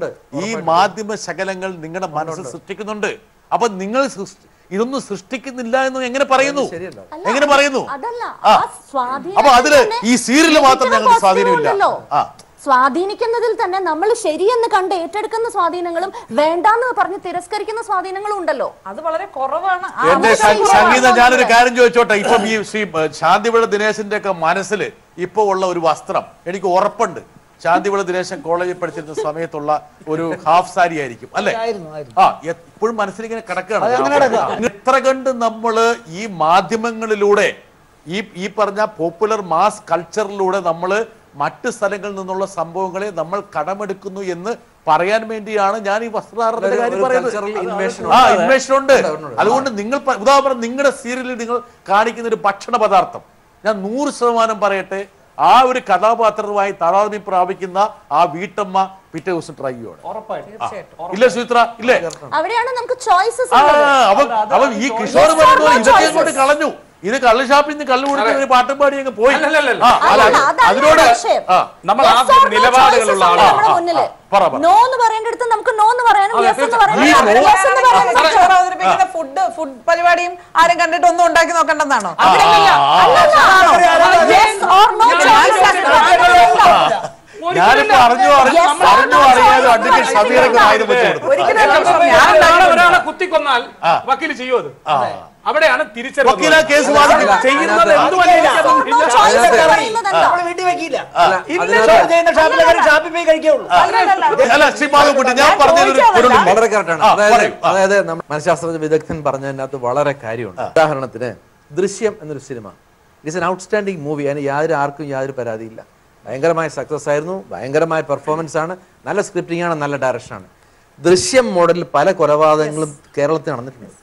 ഈ മാധ്യമ ശകലങ്ങൾ നിങ്ങളുടെ മനസ്സിൽ സൃഷ്ടിക്കുന്നുണ്ട്. അപ്പൊ നിങ്ങൾ ഇതൊന്നും സൃഷ്ടിക്കുന്നില്ല എന്ന് എങ്ങനെ പറയുന്നു? അപ്പൊ അതില് ഈ സീരിയല് മാത്രം ഞങ്ങൾക്ക് സ്വാധീനമില്ല. സ്വാധീനിക്കുന്നതിൽ തന്നെ നമ്മൾ ശരിയെന്ന് കണ്ട് ഏറ്റെടുക്കുന്ന സ്വാധീനങ്ങളും വേണ്ടാന്ന് പറഞ്ഞ് തിരസ്കരിക്കുന്ന സ്വാധീനങ്ങളും ഉണ്ടല്ലോ. അത് വളരെ കുറവാണ്. സംഗീത, ഞാനൊരു കാര്യം ചോദിച്ചോട്ടെ. ഇപ്പം ഈ ശ്രീ ശാന്തിവിള ദിനേശിന്റെ ഒക്കെ മനസ്സിൽ ഇപ്പൊ ഉള്ള ഒരു വസ്ത്രം എനിക്ക് ഉറപ്പുണ്ട് ശാന്തിവിള ദിനേശൻ കോളേജിൽ പഠിച്ചിരുന്ന സമയത്തുള്ള ഒരു ഹാഫ് സാരി ആയിരിക്കും, അല്ലെ? എപ്പോഴും മനസ്സിലിങ്ങനെ കിടക്കുകയാണ്. ഇത്ര കണ്ട് നമ്മള് ഈ മാധ്യമങ്ങളിലൂടെ ഈ പറഞ്ഞ പോപ്പുലർ മാസ് കൾച്ചറിലൂടെ നമ്മള് മറ്റു സ്ഥലങ്ങളിൽ നിന്നുള്ള സംഭവങ്ങളെ നമ്മൾ കടമെടുക്കുന്നു എന്ന് പറയാൻ വേണ്ടിയാണ് ഞാൻ ഈ വസ്ത്രധാരണത്തിന്റെ കാര്യം പറയുന്നത്. ഇൻവേഷൻ ഉണ്ട്. അതുകൊണ്ട് നിങ്ങൾ ഉദാഹരണം നിങ്ങളുടെ സീരിയലിൽ നിങ്ങൾ കാണിക്കുന്ന ഒരു ഭക്ഷണ പദാർത്ഥം ഞാൻ 100% പറയട്ടെ, ആ ഒരു കഥാപാത്രവുമായി താതാത്മ്യം പ്രാപിക്കുന്ന ആ വീട്ടമ്മ പിറ്റേ ദിവസം ട്രൈ ചെയ്യണം. ഇല്ലേ സുചിത്ര? ഇല്ലേ? അവിടെയാണ് നമുക്ക് ചോയ്സസ്. അവൻ ഈ കിഷോർ ഇതൊക്കെ കളഞ്ഞു. ഇത് കള്ള് ഷാപ്പിൽ നിന്ന് കള്ള് കുടിക്കുന്ന പാട്ടും പാടി അങ്ങ് പോയി. അതിനോട് നമ്മൾ നിലപാടുകളുള്ള ആളാണ്. നോന്ന് പറയേണ്ടടുത്ത് നമുക്ക് നോന്ന് പറയാനും ഫുഡ് പരിപാടിയും ആരും കണ്ടിട്ട് ഒന്നും ഉണ്ടാക്കി നോക്കണ്ടെന്നാണോ? ഞാനിപ്പോ അറിയാതെ അഡ്വക്കേറ്റ് ഷമീറൊക്കെ ഒരാളെ കുത്തിക്കൊന്നാൽ വക്കീൽ ചെയ്യും അത്. അവിടെയാണ് തിരിച്ചറിവ്. ചെയ്യുന്നത് വളരെ കറക്റ്റാണ്. അതായത് മനഃശാസ്ത്ര വിദഗ്ധൻ പറഞ്ഞതിനകത്ത് വളരെ കാര്യമുണ്ട്. ഉദാഹരണത്തിന് ദൃശ്യം എന്നൊരു cinema, it's an outstanding movie. അതിന് ആർക്കും യാതൊരു പരാതിയില്ല. ഭയങ്കരമായ സക്സസ് ആയിരുന്നു, ഭയങ്കരമായ പെർഫോമൻസ് ആണ്, നല്ല സ്ക്രിപ്റ്റിംഗ് ആണ്, നല്ല ഡയറക്ഷനാണ്. ദൃശ്യം മോഡലിൽ പല കൊലപാതകങ്ങളും കേരളത്തിൽ നടന്നിട്ടുണ്ട്.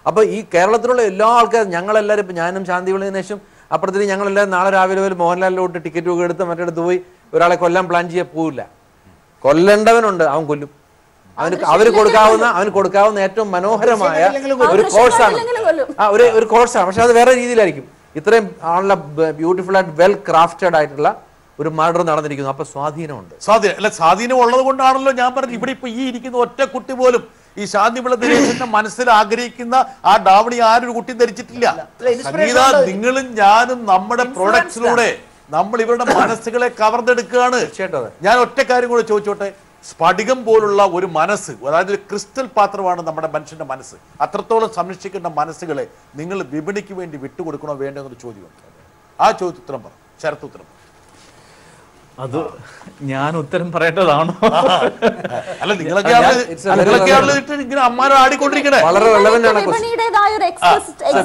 അപ്പോൾ ഈ കേരളത്തിലുള്ള എല്ലാ ആൾക്കാരും, ഞങ്ങളെല്ലാവരും, ഇപ്പം ഞാനും ശാന്തി വിളിച്ചതിന് ശേഷം അപ്പുറത്തേക്ക് ഞങ്ങളെല്ലാവരും നാളെ രാവിലെ ഒരു മോഹൻലാലിലോട്ട് ടിക്കറ്റ് ഒക്കെ എടുത്ത് മറ്റെടുത്ത് പോയി ഒരാളെ കൊല്ലാൻ പ്ലാൻ ചെയ്യാൻ പോവില്ല. കൊല്ലേണ്ടവനുണ്ട്, അവൻ കൊല്ലും. അവന് കൊടുക്കാവുന്ന ഏറ്റവും മനോഹരമായ ഒരു കോഴ്സാണ്. ഒരു കോഴ്സാണ്, പക്ഷെ അത് വേറെ രീതിയിലായിരിക്കും. ഇത്രയും ആളുടെ ബ്യൂട്ടിഫുൾ ആൻഡ് വെൽ ക്രാഫ്റ്റഡ് ആയിട്ടുള്ള ഒരു മർഡർ നടന്നിരിക്കുന്നു. അപ്പൊ സ്വാധീനമുണ്ട്. സ്വാധീനം ഉള്ളത് കൊണ്ടാണല്ലോ ഞാൻ പറഞ്ഞു, ഇവിടെ ഇപ്പൊ ഈ ഇരിക്കുന്ന ഒറ്റ കുട്ടി പോലും ഈ ശാന്തിവിള ദിനേശന്റെ മനസ്സിൽ ആഗ്രഹിക്കുന്ന ആ ഡാവണി ആരൊരു കുട്ടി ധരിച്ചിട്ടില്ല. സംഗീത, നിങ്ങളും ഞാനും നമ്മുടെ പ്രൊഡക്ട്സിലൂടെ നമ്മൾ ഇവരുടെ മനസ്സുകളെ കവർന്നെടുക്കുകയാണ്. ഞാൻ ഒറ്റ കാര്യം കൂടെ ചോദിച്ചോട്ടെ, സ്ഫടികം പോലുള്ള ഒരു മനസ്സ്, അതായത് ഒരു ക്രിസ്റ്റൽ പാത്രമാണ് നമ്മുടെ മനുഷ്യന്റെ മനസ്സ്. അത്രത്തോളം സംരക്ഷിക്കേണ്ട മനസ്സുകളെ നിങ്ങൾ വിപണിക്ക് വേണ്ടി വിട്ടുകൊടുക്കണോ വേണ്ടോ എന്നൊരു ചോദ്യമുണ്ട്. ആ ചോദ്യത്തിന് ഉത്തരം പറ. ശരത്ത് ഉത്തരം പറ. അത് ഞാൻ ഉത്തരം പറയേണ്ടതാണോ? അല്ല, നിങ്ങളൊക്കെ ഇങ്ങനെ അമ്മാരെ ആടിക്കൊണ്ടിരിക്കണേ. വളരെ റെലവന്റ് ആണ്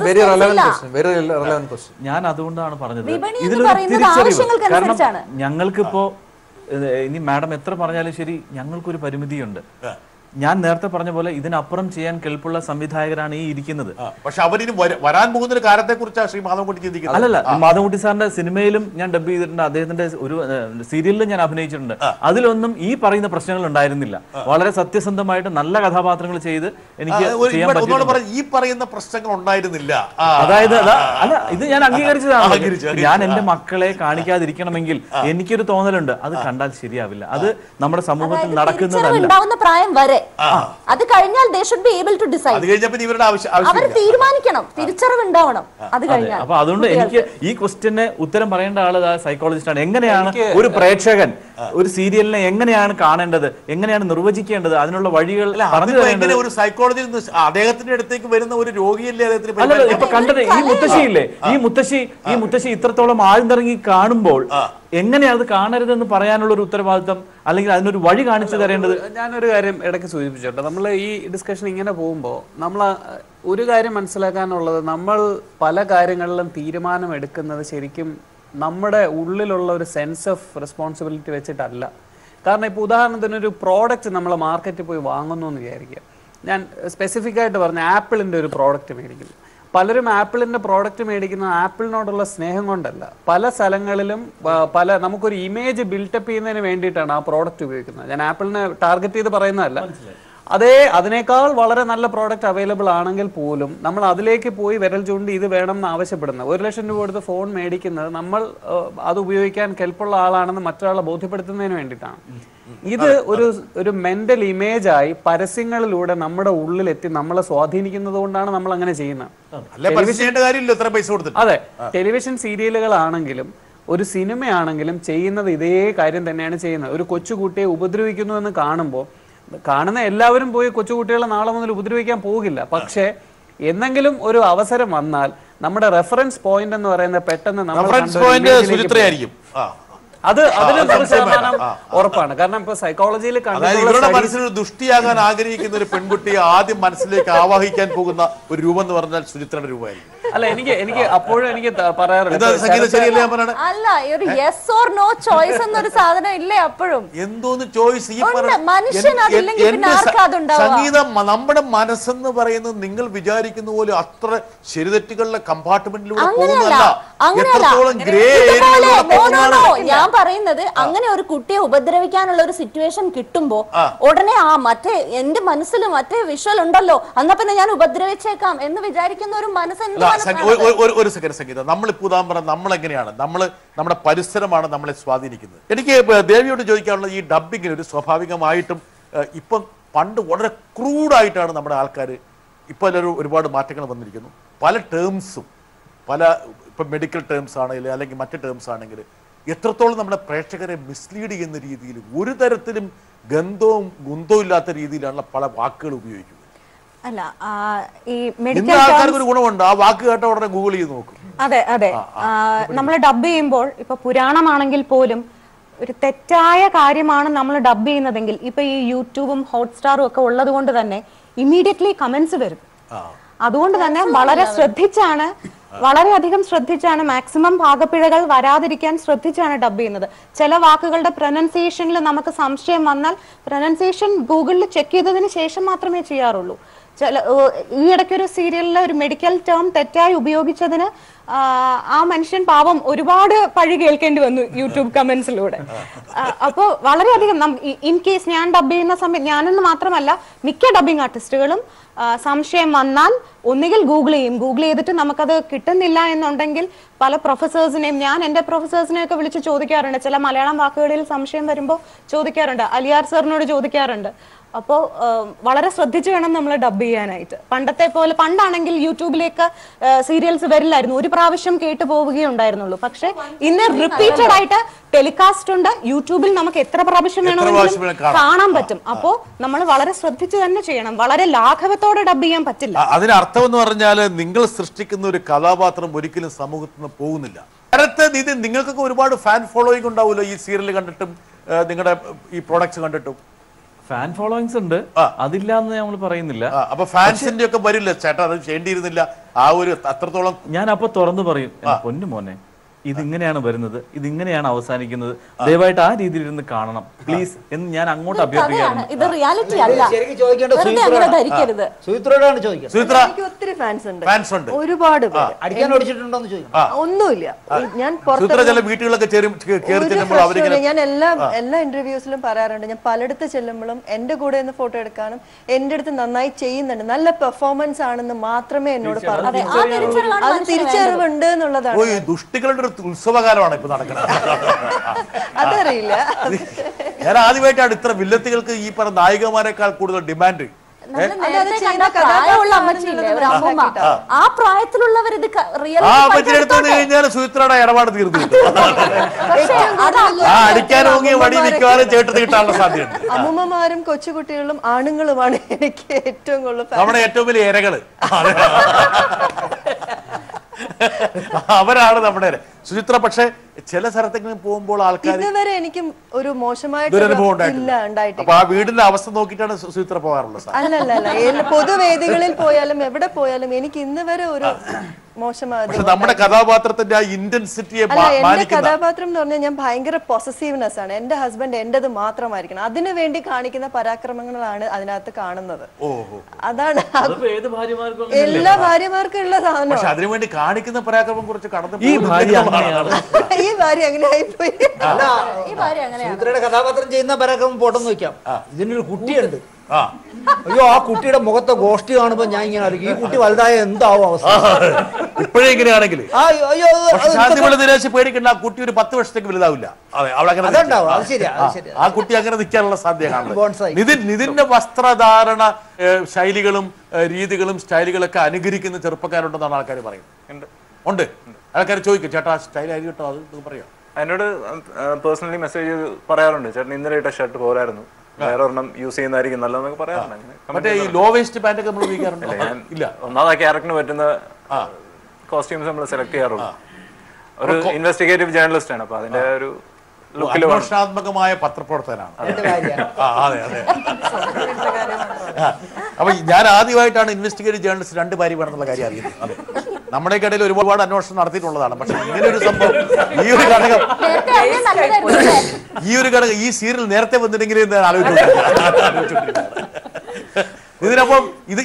വെരി റെലവന്റ് ക്വസ്റ്റ്യൻ. ഞാൻ അതുകൊണ്ടാണ് പറഞ്ഞത് ഇതിലൊരു തിരിച്ചറിവ്. കാരണം ഞങ്ങൾക്കിപ്പോ ഇനി മാഡം എത്ര പറഞ്ഞാലും ശരി, ഞങ്ങൾക്കൊരു പരിമിതിയുണ്ട്. ഞാൻ നേരത്തെ പറഞ്ഞ പോലെ ഇതിനപ്പുറം ചെയ്യാൻ കെൽപ്പുള്ള സംവിധായകരാണ് ഈ ഇരിക്കുന്നത്. പക്ഷെ അവരിന് വരാൻ പോകുന്ന ഒരു കാര്യത്തെ കുറിച്ചാണ് ശ്രീ മാധവൻകുട്ടി ചിന്തിക്കുന്നത്. അല്ലല്ല, മാധവൻകുട്ടി സാറിന്റെ സിനിമയിലും ഞാൻ ഡബ് ചെയ്തിട്ടുണ്ട്, അദ്ദേഹത്തിന്റെ ഒരു സീരിയലിലും ഞാൻ അഭിനയിച്ചിട്ടുണ്ട്. അതിലൊന്നും ഈ പറയുന്ന പ്രശ്നങ്ങൾ ഉണ്ടായിരുന്നില്ല. വളരെ സത്യസന്ധമായിട്ട് നല്ല കഥാപാത്രങ്ങൾ ചെയ്ത് എനിക്ക് ചെയ്യാൻ പറ്റും. ഈ പറയുന്ന പ്രശ്നങ്ങൾ ഉണ്ടായിരുന്നില്ല. അതായത് അല്ല, ഇത് ഞാൻ അംഗീകരിച്ചതാണ്. ഞാൻ എന്റെ മക്കളെ കാണിക്കാതിരിക്കണമെങ്കിൽ എനിക്കൊരു തോന്നലുണ്ട്, അത് കണ്ടാൽ ശരിയാവില്ല. അത് നമ്മുടെ സമൂഹത്തിൽ നടക്കുന്നതല്ല. പ്രായം വരെ, അത് കഴിഞ്ഞാൽ they should be able to decide. അവർ തീരുമാനിക്കണം, തിരിച്ചറിവ് ഉണ്ടാവണം. അത് കഴിഞ്ഞാൽ അപ്പൊ അതുകൊണ്ട് എനിക്ക് ഈ ക്വസ്റ്റ്യന് ഉത്തരം പറയേണ്ട ആള് സൈക്കോളജിസ്റ്റ് ആണ്. എങ്ങനെയാണ് ഒരു പ്രേക്ഷകൻ ഒരു സീരിയലിനെ എങ്ങനെയാണ് കാണേണ്ടത്, എങ്ങനെയാണ് നിർവചിക്കേണ്ടത്, അതിനുള്ള വഴികൾ പറഞ്ഞു തരേണ്ടത്. ഒരു സൈക്കോളജി അദ്ദേഹത്തിന്റെ അടുത്തേക്ക് വരുന്ന ഒരു രോഗിയല്ലേ അദ്ദേഹത്തിന്? അല്ലല്ലോ, ഇപ്പൊ കണ്ടത് ഈ മുത്തശ്ശിയില്ലേ, ഈ മുത്തശ്ശി ഇത്രത്തോളം ആഴ്ന്നിറങ്ങി കാണുമ്പോൾ എങ്ങനെയാണ് അത് കാണരുതെന്ന് പറയാനുള്ള ഒരു ഉത്തരവാദിത്തം, അല്ലെങ്കിൽ അതിനൊരു വഴി കാണിച്ചു തരേണ്ടത്. ഞാനൊരു കാര്യം ഇടയ്ക്ക് സൂചിപ്പിച്ചോട്ടെ, നമ്മൾ ഈ ഡിസ്കഷൻ ഇങ്ങനെ പോകുമ്പോൾ നമ്മൾ ഒരു കാര്യം മനസ്സിലാക്കാനുള്ളത്, നമ്മൾ പല കാര്യങ്ങളിലും തീരുമാനം എടുക്കുന്നത് ശരിക്കും നമ്മുടെ ഉള്ളിലുള്ള ഒരു സെൻസ് ഓഫ് റെസ്പോൺസിബിലിറ്റി വെച്ചിട്ടല്ല. കാരണം ഇപ്പോൾ ഉദാഹരണത്തിന് ഒരു പ്രോഡക്റ്റ് നമ്മൾ മാർക്കറ്റിൽ പോയി വാങ്ങുന്നു എന്ന് വിചാരിക്കുക. ഞാൻ സ്പെസിഫിക് ആയിട്ട് പറഞ്ഞ ആപ്പിളിൻ്റെ ഒരു പ്രോഡക്റ്റ് മേടിക്കുന്നു. പലരും ആപ്പിളിൻ്റെ പ്രോഡക്റ്റ് മേടിക്കുന്നത് ആപ്പിളിനോടുള്ള സ്നേഹം കൊണ്ടല്ല. പല സ്ഥലങ്ങളിലും നമുക്കൊരു ഇമേജ് ബിൽട്ടപ്പ് ചെയ്യുന്നതിന് വേണ്ടിയിട്ടാണ് ആ പ്രോഡക്റ്റ് ഉപയോഗിക്കുന്നത്. ഞാൻ ആപ്പിളിനെ ടാർഗറ്റ് ചെയ്ത് പറയുന്നതല്ല. അതിനേക്കാൾ വളരെ നല്ല പ്രോഡക്റ്റ് അവൈലബിൾ ആണെങ്കിൽ പോലും നമ്മൾ അതിലേക്ക് പോയി വിരൽ ചൂണ്ടി ഇത് വേണം എന്ന് ആവശ്യപ്പെടുന്നത്. 1 ലക്ഷം രൂപ കൊടുത്ത് ഫോൺ മേടിക്കുന്നത് നമ്മൾ അത് ഉപയോഗിക്കാൻ കെൽപ്പുള്ള ആളാണെന്ന് മറ്റൊരാളെ ബോധ്യപ്പെടുത്തുന്നതിന് വേണ്ടിയിട്ടാണ്. ഇത് ഒരു മെന്റൽ ഇമേജായി പരസ്യങ്ങളിലൂടെ നമ്മുടെ ഉള്ളിലെത്തി നമ്മളെ സ്വാധീനിക്കുന്നത് കൊണ്ടാണ് നമ്മൾ അങ്ങനെ ചെയ്യുന്നത്. അതെ, ടെലിവിഷൻ സീരിയലുകളാണെങ്കിലും ഒരു സിനിമയാണെങ്കിലും ചെയ്യുന്നത് ഇതേ കാര്യം തന്നെയാണ് ചെയ്യുന്നത്. ഒരു കൊച്ചുകുട്ടിയെ ഉപദ്രവിക്കുന്നു എന്ന് കാണുന്ന എല്ലാവരും പോയി കൊച്ചുകുട്ടികളെ നാളെ മുതൽ ഉപദ്രവിക്കാൻ പോകില്ല. പക്ഷേ എന്തെങ്കിലും ഒരു അവസരം വന്നാൽ നമ്മുടെ റെഫറൻസ് പോയിന്റ് എന്ന് പറയുന്നത് പെട്ടെന്ന് അത് അതിന് 100% ഉറപ്പാണ്. കാരണം ഇപ്പൊ സൈക്കോളജിയിൽ മനസ്സിലൊരു ദുഷ്ടിയാകാൻ ആഗ്രഹിക്കുന്ന ഒരു പെൺകുട്ടിയെ ആദ്യം മനസ്സിലേക്ക് ആവാഹിക്കാൻ പോകുന്ന ഒരു രൂപം എന്ന് പറഞ്ഞാൽ സുചിത്രയുടെ രൂപമായിരിക്കും. അല്ല, എനിക്ക് അപ്പോഴും എനിക്ക് പറയാറുണ്ട്, അല്ല, ഒരു യെസ് ഓർ നോ ചോയ്സ് എന്നൊരു സാധനം ഇല്ലേ അപ്പോഴും? എന്തോന്ന് ചോയ്സ്? ഈ സംഗീതം, നമ്മുടെ മനസ്സെന്ന് പറയുന്നത് നിങ്ങൾ വിചാരിക്കുന്ന പോലെ അത്ര ശരിതെറ്റുകളുടെ കമ്പാർട്ട്മെന്റിലൂടെ പോകുന്നതല്ല. ഞാൻ പറയുന്നത് അങ്ങനെ ഒരു കുട്ടിയെ ഉപദ്രവിക്കാനുള്ള ഒരു സിറ്റുവേഷൻ കിട്ടുമ്പോ ഉടനെ എന്റെ മനസ്സിൽ മറ്റേ വിഷ്വൽ ഉണ്ടല്ലോ, എന്നാ പിന്നെ ഞാൻ ഉപദ്രവിച്ചേക്കാം എന്ന് വിചാരിക്കുന്ന ഒരു മനസ്സ് ഒരു സെക്കൻഡ് സംഗീത, നമ്മളിപ്പോൾ ഉദാഹരണം നമ്മളെങ്ങനെയാണ് നമ്മുടെ പരിസരമാണ് നമ്മളെ സ്വാധീനിക്കുന്നത്. എനിക്ക് ദേവിയോട് ചോദിക്കാനുള്ളത്, ഈ ഡബ്ബിങ്ങിന് ഒരു സ്വാഭാവികമായിട്ടും ഇപ്പം പണ്ട് വളരെ ക്രൂഡായിട്ടാണ് നമ്മുടെ ആൾക്കാർ, ഇപ്പോൾ ഒരുപാട് മാറ്റങ്ങൾ വന്നിരിക്കുന്നു. പല ടേംസും ഇപ്പം മെഡിക്കൽ ടേംസ് ആണെങ്കിൽ അല്ലെങ്കിൽ മറ്റ് ടേംസ് ആണെങ്കിൽ എത്രത്തോളം നമ്മുടെ പ്രേക്ഷകരെ മിസ്ലീഡ് ചെയ്യുന്ന രീതിയിൽ ഒരു തരത്തിലും ഗന്ധവും ഗുന്തവും ഇല്ലാത്ത രീതിയിലാണ് പല വാക്കുകൾ ഉപയോഗിക്കുന്നത്. അല്ല, ഈ ഇന്ന് ആൾക്കാർക്ക് ഒരു ഗുണമുണ്ട്, ആ വാക്ക് കേട്ട ഉടനെ ഗൂഗിൾ ചെയ്ത് നോക്കും. അതെ അതെ, നമ്മൾ ഡബ് ചെയ്യുമ്പോൾ ഇപ്പൊ പുരാണമാണെങ്കിൽ പോലും ഒരു തെറ്റായ കാര്യമാണ് നമ്മൾ ഡബ് ചെയ്യുന്നതെങ്കിൽ ഇപ്പൊ ഈ യൂട്യൂബും ഹോട്ട്സ്റ്റാറും ഒക്കെ ഉള്ളത് കൊണ്ട് തന്നെ ഇമ്മീഡിയറ്റ്ലി കമന്റ്സ് വരും. അതുകൊണ്ട് തന്നെ വളരെയധികം ശ്രദ്ധിച്ചാണ്, മാക്സിമം ഭാഗപ്പിഴകൾ വരാതിരിക്കാൻ ശ്രദ്ധിച്ചാണ് ഡബ് ചെയ്യുന്നത്. ചില വാക്കുകളുടെ പ്രൊനൗൺസിയേഷനിൽ നമുക്ക് സംശയം വന്നാൽ പ്രൊനൗൺസിയേഷൻ ഗൂഗിളിൽ ചെക്ക് ചെയ്തതിന് ശേഷം മാത്രമേ ചെയ്യാറുള്ളൂ. ഈ ഇടയ്ക്കൊരു സീരിയലിൽ ഒരു മെഡിക്കൽ ടേം തെറ്റായി ഉപയോഗിച്ചതിന് ആ മനുഷ്യൻ പാവം ഒരുപാട് പഴി കേൾക്കേണ്ടി വന്നു യൂട്യൂബ് കമന്റ്സിലൂടെ. അപ്പോൾ വളരെയധികം ഇൻ കേസ് ഞാൻ ഡബ് ചെയ്യുന്ന സമയം, ഞാനെന്ന് മാത്രമല്ല മിക്ക ഡബിങ് ആർട്ടിസ്റ്റുകളും സംശയം വന്നാൽ ഒന്നുകിൽ ഗൂഗിൾ ചെയ്തിട്ട് നമുക്കത് കിട്ടുന്നില്ല എന്നുണ്ടെങ്കിൽ പല പ്രൊഫസേഴ്സിനെയും, ഞാൻ എൻ്റെ പ്രൊഫസേഴ്സിനെയൊക്കെ വിളിച്ച് ചോദിക്കാറുണ്ട്. ചില മലയാളം വാക്കുകളിൽ സംശയം വരുമ്പോൾ ചോദിക്കാറുണ്ട്, അലിയാർ സാറിനോട് ചോദിക്കാറുണ്ട്. അപ്പോൾ വളരെ ശ്രദ്ധിച്ചു വേണം നമ്മൾ ഡബ് ചെയ്യാനായിട്ട്. പണ്ടാണെങ്കിൽ യൂട്യൂബിലേക്ക് സീരിയൽസ് വരില്ലായിരുന്നു, ഒരു പ്രാവശ്യം കേട്ടു പോവുകയുണ്ടായിരുന്നുള്ളൂ. പക്ഷെ ഇന്ന് റിപ്പീറ്റഡ് ആയിട്ട് ടെലികാസ്റ്റ് ഉണ്ട്, യൂട്യൂബിൽ നമുക്ക് എത്ര പ്രാവശ്യം വേണമെങ്കിലും കാണാൻ പറ്റും. അപ്പോൾ നമ്മൾ വളരെ ശ്രദ്ധിച്ചു തന്നെ ചെയ്യണം, വളരെ ലാഘവത്തോടെ ഡബ് ചെയ്യാൻ പറ്റില്ല. അതിനർത്ഥം എന്ന് പറഞ്ഞാൽ നിങ്ങൾ സൃഷ്ടിക്കുന്ന ഒരു കഥാപാത്രം ഒരിക്കലും സമൂഹത്തിൽ നിന്ന് പോകുന്നില്ല. നേരത്തെ നിങ്ങൾക്കൊക്കെ ഒരുപാട് ഫാൻ ഫോളോയിങ് ഉണ്ടാവുമല്ലോ ഈ സീരിയൽ കണ്ടിട്ടും നിങ്ങളുടെ ഈ പ്രോഡക്ട്സ് കണ്ടിട്ടും. ഫാൻ ഫോളോയിങ്സ് ഉണ്ട്, അതില്ല എന്ന് നമ്മൾ പറയുന്നില്ല. അപ്പൊ ഫാൻസിന്റെ ഒക്കെ വരില്ല ചേട്ടാ, അത് ചെയ്യേണ്ടിയിരുന്നില്ല, ആ ഒരു അത്രത്തോളം. ഞാൻ അപ്പൊ തുറന്നു പറയും, പൊന്നു മോനെ ഇതിങ്ങനെയാണ് വരുന്നത്, ഇതിങ്ങനെയാണ് അവസാനിക്കുന്നത്, ദയവായിട്ട് ആ രീതിയിൽ ഇരുന്ന് കാണണം പ്ലീസ് എന്ന് ഞാൻ അങ്ങോട്ട് അഭ്യർത്ഥിക്കാറുണ്ട്. ഇത് റിയാലിറ്റി അല്ല. എനിക്ക് ഒത്തിരി ഫാൻസ് ഉണ്ട്, ഒരുപാട് ഒന്നുമില്ല. ഞാൻ ഞാൻ എല്ലാ ഇന്റർവ്യൂസിലും പറയാറുണ്ട്, ഞാൻ പലയിടത്ത് ചെല്ലുമ്പോഴും എന്റെ കൂടെ നിന്ന് ഫോട്ടോ എടുക്കാനും എന്റെ അടുത്ത് നന്നായി ചെയ്യുന്നുണ്ട്, നല്ല പെർഫോമൻസ് ആണെന്ന് മാത്രമേ എന്നോട് പറഞ്ഞു. അത് തിരിച്ചറിവുണ്ട് എന്നുള്ളതാണ്. ഉത്സവകാലമാണ് ഇപ്പൊ നടക്കുന്നത്. അതറിയില്ല. ഞാൻ ആദ്യമായിട്ടാണ് ഇത്ര വില്ലത്തികൾക്ക് ഈ പറഞ്ഞ നായികമാരെക്കാൾ കൂടുതൽ ഡിമാൻഡ്. ആ പ്രായത്തിലുള്ളവർ ഇത് കഴിഞ്ഞാൽ സുചിത്രയുടെ ഇടപാട് തീർന്നു. അടിക്കാനോങ്ങിയ വടി മിക്കവാറും ചേട്ടത്ത് കിട്ടാനുള്ള സാധ്യതയുണ്ട്. അമ്മൂമ്മമാരും കൊച്ചുകുട്ടികളും ആണുങ്ങളുമാണ് എനിക്ക് ഏറ്റവും കൂടുതൽ നമ്മുടെ ഏറ്റവും വലിയ ഇരകള് അവരാണ് നമ്മുടെ സുചിത്ര. പക്ഷെ ചില സ്ഥലത്തേക്ക് പോകുമ്പോൾ ആൾക്കാർ ഇതുവരെ എനിക്കും ഒരു മോശമായ ദുരനുഭവം ഉണ്ടായിട്ടില്ല. അപ്പൊ ആ വീടിന്റെ അവസ്ഥ നോക്കിയിട്ടാണ് സുചിത്ര പോകാറുള്ളത്. അല്ലല്ല, പൊതുവേദികളിൽ പോയാലും എവിടെ പോയാലും എനിക്ക് ഇന്ന് വരെ ഒരു മോശമായ നമ്മുടെ കഥാപാത്രത്തിന്റെ ആ ഇന്റൻസിറ്റിയെ എന്റെ കഥാപാത്രം എന്ന് പറഞ്ഞാൽ ഞാൻ ഭയങ്കര പൊസസീവ്നെസ് ആണ്. എന്റെ ഹസ്ബൻഡ് എന്റേത് മാത്രമായിരിക്കണം, അതിനു വേണ്ടി കാണിക്കുന്ന പരാക്രമങ്ങളാണ് അതിനകത്ത് കാണുന്നത്. അതാണ് എല്ലാ ഭാര്യമാർക്കും ഉള്ള സാധനം. പക്ഷെ അതിനുവേണ്ടി കാണിക്കുന്ന പരാക്രമം കുറിച്ച് കടന്നു ഈ ഭാര്യ അങ്ങനെ ആയിപ്പോയി. സുചിത്രയുടെ കഥാപാത്രം ചെയ്യുന്ന പരാക്രമം പോട്ടെന്ന് വെക്കാം. ഇതിനൊരു കുട്ടിയുണ്ട്, അയ്യോ ആ കുട്ടിയുടെ മുഖത്തെ ഗോഷ്ടി കാണുമ്പോ ഞാൻ ഇങ്ങനെ അറിയിക്കും, ഈ കുട്ടി വലുതായ എന്താവും അവസ്ഥ. ഇപ്പോഴേ ഇങ്ങനെയാണെങ്കിൽ പേടിക്കണ്ട, ആ കുട്ടി ഒരു 10 വർഷത്തേക്ക് വലുതാവില്ല. ആ കുട്ടി അങ്ങനെ നിൽക്കാനുള്ള സാധ്യത കാണുന്നത്. നിതിന്റെ വസ്ത്രധാരണ ശൈലികളും രീതികളും സ്റ്റൈലുകളൊക്കെ അനുകരിക്കുന്ന ചെറുപ്പക്കാരുണ്ടെന്നാണ് ആൾക്കാർ പറയുന്നത്. ഉണ്ട് ആൾക്കാർ ചോദിക്കും, ചേട്ടാ സ്റ്റൈൽ ആയി കേട്ടോ, അത് പറയാം. എന്നോട് പേഴ്സണലി മെസ്സേജ് പറയാറുണ്ട്, ചേട്ടൻ ഇന്നലെ ഇട്ട ഷർട്ട് പോരായിരുന്നു, വേറെ ഒരെണ്ണം യൂസ് ചെയ്യുന്നതായിരിക്കും നല്ലതെന്നൊക്കെ പറയാറുണ്ട്. മറ്റേ ഈ ലോ വേസ്റ്റ് പാന്റ് ഒക്കെ നമ്മൾ ഉപയോഗിക്കാറുണ്ട്. ഇല്ല, ഒന്നാമത് ആ ക്യാരക്ടറിന് പറ്റുന്ന കോസ്റ്റ്യൂംസ് നമ്മൾ സെലക്ട് ചെയ്യാറുള്ളൂ. ഒരു ഇൻവെസ്റ്റിഗേറ്റീവ് ജേർണലിസ്റ്റ് ആണ്, അപ്പൊ അതിന്റെ ഒരു അന്വേഷണാത്മകമായ പത്രപ്രവർത്തനാണ്. അതെ അതെ. അപ്പൊ ഞാൻ ആദ്യമായിട്ടാണ് ഇൻവെസ്റ്റിഗേറ്റീവ് ജേർണലിസ്റ്റ് 2 ഭാര്യ വേണമെന്നുള്ള കാര്യം അറിയുന്നത്. അതെ, നമ്മുടെ ഇടയിൽ ഒരുപാട് അന്വേഷണം നടത്തിയിട്ടുള്ളതാണ്. പക്ഷെ ഇങ്ങനെ ഒരു സംഭവം, ഈ ഒരു ഘടകം ഈ സീരിയൽ നേരത്തെ വന്നിട്ടെങ്കിൽ ആലോചിച്ചു. ഇതിനപ്പം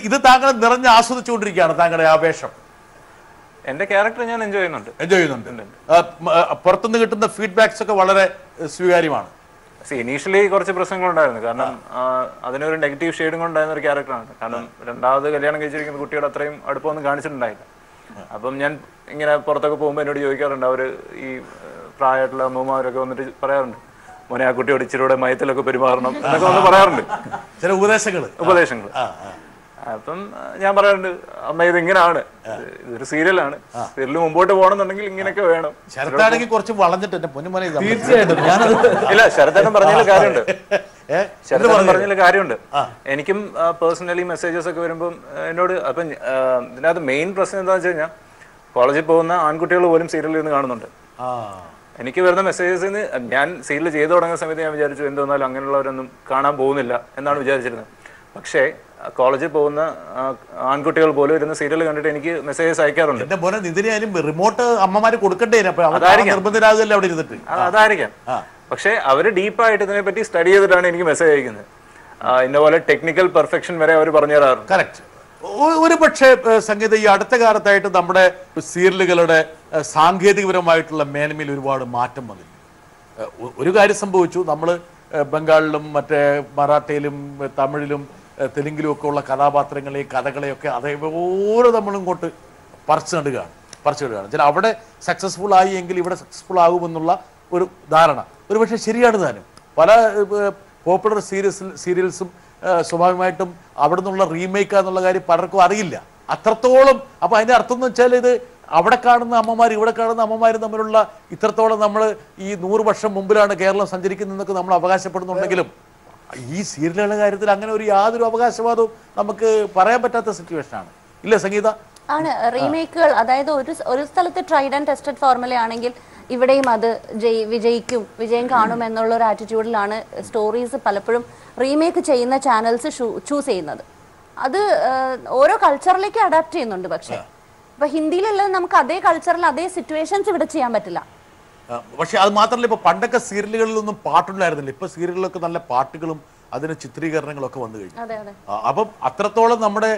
ഇത് താങ്കൾ നിറഞ്ഞ് ആസ്വദിച്ചുകൊണ്ടിരിക്കുകയാണ് താങ്കളുടെ ആവേശം. എന്റെ ക്യാരക്ടർ ഞാൻ എൻജോയ് ചെയ്യുന്നുണ്ട്. പുറത്തുനിന്ന് കിട്ടുന്ന ഫീഡ്ബാക്സ് ഒക്കെ വളരെ സ്വീകാര്യമാണ്. ഇനീഷ്യലി കുറച്ച് പ്രശ്നങ്ങളുണ്ടായിരുന്നു, കാരണം അതിനൊരു നെഗറ്റീവ് ഷെയ്ഡും കൊണ്ടായിരുന്ന ഒരു ക്യാരക്ടറാണ്. കാരണം രണ്ടാമത് കല്യാണം കഴിച്ചിരിക്കുന്ന കുട്ടിയുടെ അത്രയും അടുപ്പമൊന്നും കാണിച്ചിട്ടുണ്ടായില്ല. അപ്പം ഞാൻ ഇങ്ങനെ പുറത്തൊക്കെ പോകുമ്പോൾ എന്നോട് ചോദിക്കാറുണ്ട്, അവർ ഈ പ്രായമായിട്ടുള്ള അമ്മമാരൊക്കെ വന്നിട്ട് പറയാറുണ്ട്, മോനെ ആ കുട്ടിയോട് ഇച്ചിരൂടെ മയത്തിലൊക്കെ പെരുമാറണം എന്നൊക്കെ വന്ന് പറയാറുണ്ട്, ചില ഉപദേശങ്ങൾ. അപ്പം ഞാൻ പറയാറുണ്ട്, അമ്മ ഇത് ഇങ്ങനെയാണ്, ഇതൊരു സീരിയലാണ്, സീരിയൽ മുമ്പോട്ട് പോകണമെന്നുണ്ടെങ്കിൽ ഇങ്ങനെയൊക്കെ വേണം. ശരത്താണെങ്കിൽ കുറച്ച് വളഞ്ഞിട്ട് എന്റെ പൊന്നുമോനെ തീർച്ചയായിട്ടും ഇല്ല, ശരത്തേട്ടൻ പറഞ്ഞതിൽ കാര്യമുണ്ട്, ശരത്തേട്ടൻ പറഞ്ഞതിൽ കാര്യമുണ്ട്. എനിക്കും പേഴ്സണലി മെസ്സേജസ് ഒക്കെ വരുമ്പം എന്നോട്, അപ്പം ഇതിനകത്ത് മെയിൻ പ്രശ്നം എന്താണെന്ന് വെച്ച് കഴിഞ്ഞാൽ കോളേജിൽ പോകുന്ന ആൺകുട്ടികൾ പോലും സീരിയലിൽ നിന്ന് കാണുന്നുണ്ട്. എനിക്ക് വരുന്ന മെസ്സേജസിന് ഞാൻ സീരിയൽ ചെയ്തു തുടങ്ങുന്ന സമയത്ത് ഞാൻ വിചാരിച്ചു എന്തെന്നാലും അങ്ങനെയുള്ളവരൊന്നും കാണാൻ പോകുന്നില്ല എന്നാണ് വിചാരിച്ചിരുന്നത്. പക്ഷേ കോളേജിൽ പോകുന്ന ആൺകുട്ടികൾ പോലും ഇരുന്ന് സീരിയൽ കണ്ടിട്ട് എനിക്ക് മെസ്സേജസ് അയക്കാറുണ്ട്. എന്റെ മോനെ നിതിനായാലും റിമോട്ട് അമ്മമാര് കൊടുക്കണ്ടേ, നിർബന്ധരാകല്ലേ അവിടെ ഇരുന്നിട്ട്. അതായിരിക്കാം. പക്ഷെ അവര് ഡീപ്പായിട്ട് ഇതിനെ പറ്റി സ്റ്റഡി ചെയ്തിട്ടാണ് എനിക്ക് മെസ്സേജ് അയക്കുന്നത്. ഇന്ന പോലെ ടെക്നിക്കൽ പെർഫെക്ഷൻ വരെ അവർ പറഞ്ഞു തരാറുണ്ട്. കറക്റ്റ്. ഒരു പക്ഷേ സംഗീത ഈ അടുത്ത കാലത്തായിട്ട് നമ്മുടെ സീരിയലുകളുടെ സാങ്കേതികപരമായിട്ടുള്ള മേന്മയിൽ ഒരുപാട് മാറ്റം വന്നിട്ടുണ്ട്. ഒരു കാര്യം സംഭവിച്ചു, നമ്മൾ ബംഗാളിലും മറ്റേ മറാഠിയിലും തമിഴിലും തെലുങ്കിലും ഒക്കെ ഉള്ള കഥാപാത്രങ്ങളെയും കഥകളെയൊക്കെ അതേപോലെ നമ്മളിങ്ങോട്ട് പറിച്ചു നടുകയാണ്. ചില അവിടെ സക്സസ്ഫുൾ ആയി എങ്കിൽ ഇവിടെ സക്സസ്ഫുൾ ആകുമെന്നുള്ള ഒരു ധാരണ ഒരു പക്ഷേ ശരിയാണ് താനും. പല പോപ്പുലർ സീരിയൽസും സ്വാഭാവികമായിട്ടും അവിടെ നിന്നുള്ള റീമേക്ക് എന്നുള്ള കാര്യം പലർക്കും അറിയില്ല അത്രത്തോളം. അപ്പോൾ അതിൻ്റെ അർത്ഥം എന്ന് വെച്ചാൽ ഇത് അവിടെ കാണുന്ന അമ്മമാർ ഇവിടെ കാണുന്ന അമ്മമാരും തമ്മിലുള്ള ഇത്രത്തോളം നമ്മൾ ഈ 100 വർഷം മുമ്പിലാണ് കേരളം സഞ്ചരിക്കുന്നതെന്നൊക്കെ നമ്മൾ അവകാശപ്പെടുന്നുണ്ടെങ്കിലും ഈ സീരിയലുകളുടെ കാര്യത്തിൽ അങ്ങനെ ഒരു യാതൊരു അവകാശവാദവും നമുക്ക് പറയാൻ പറ്റാത്ത സിറ്റുവേഷനാണ്. ഇല്ല സംഗീത? ആണ്. റീമേക്കുകൾ അതായത് ഒരു സ്ഥലത്ത് ട്രൈഡ് ആൻഡ് ടെസ്റ്റഡ് ഫോർമുല ആണെങ്കിൽ ഇവിടെയും അത് വിജയം കാണും എന്നുള്ള ഒരു ആറ്റിറ്റ്യൂഡിലാണ് സ്റ്റോറീസ് പലപ്പോഴും റീമേക്ക് ചെയ്യുന്ന ചാനൽസ് ചൂസ് ചെയ്യുന്നത്. അത് ഓരോ കൾച്ചറിലേക്ക് അഡാപ്റ്റ് ചെയ്യുന്നുണ്ട്. പക്ഷേ ഇപ്പൊ ഹിന്ദിയിലുള്ള നമുക്ക് അതേ കൾച്ചറിൽ അതേ സിറ്റുവേഷൻസ് ഇവിടെ ചെയ്യാൻ പറ്റില്ല. പക്ഷെ അത് മാത്രമല്ല, ഇപ്പൊ പണ്ടൊക്കെ സീരിയലുകളിലൊന്നും പാട്ടുണ്ടായിരുന്നില്ല. ഇപ്പൊ സീരിയലിലൊക്കെ നല്ല പാട്ടുകളും അതിന് ചിത്രീകരണങ്ങളൊക്കെ വന്നു കഴിഞ്ഞു. അപ്പം അത്രത്തോളം നമ്മുടെ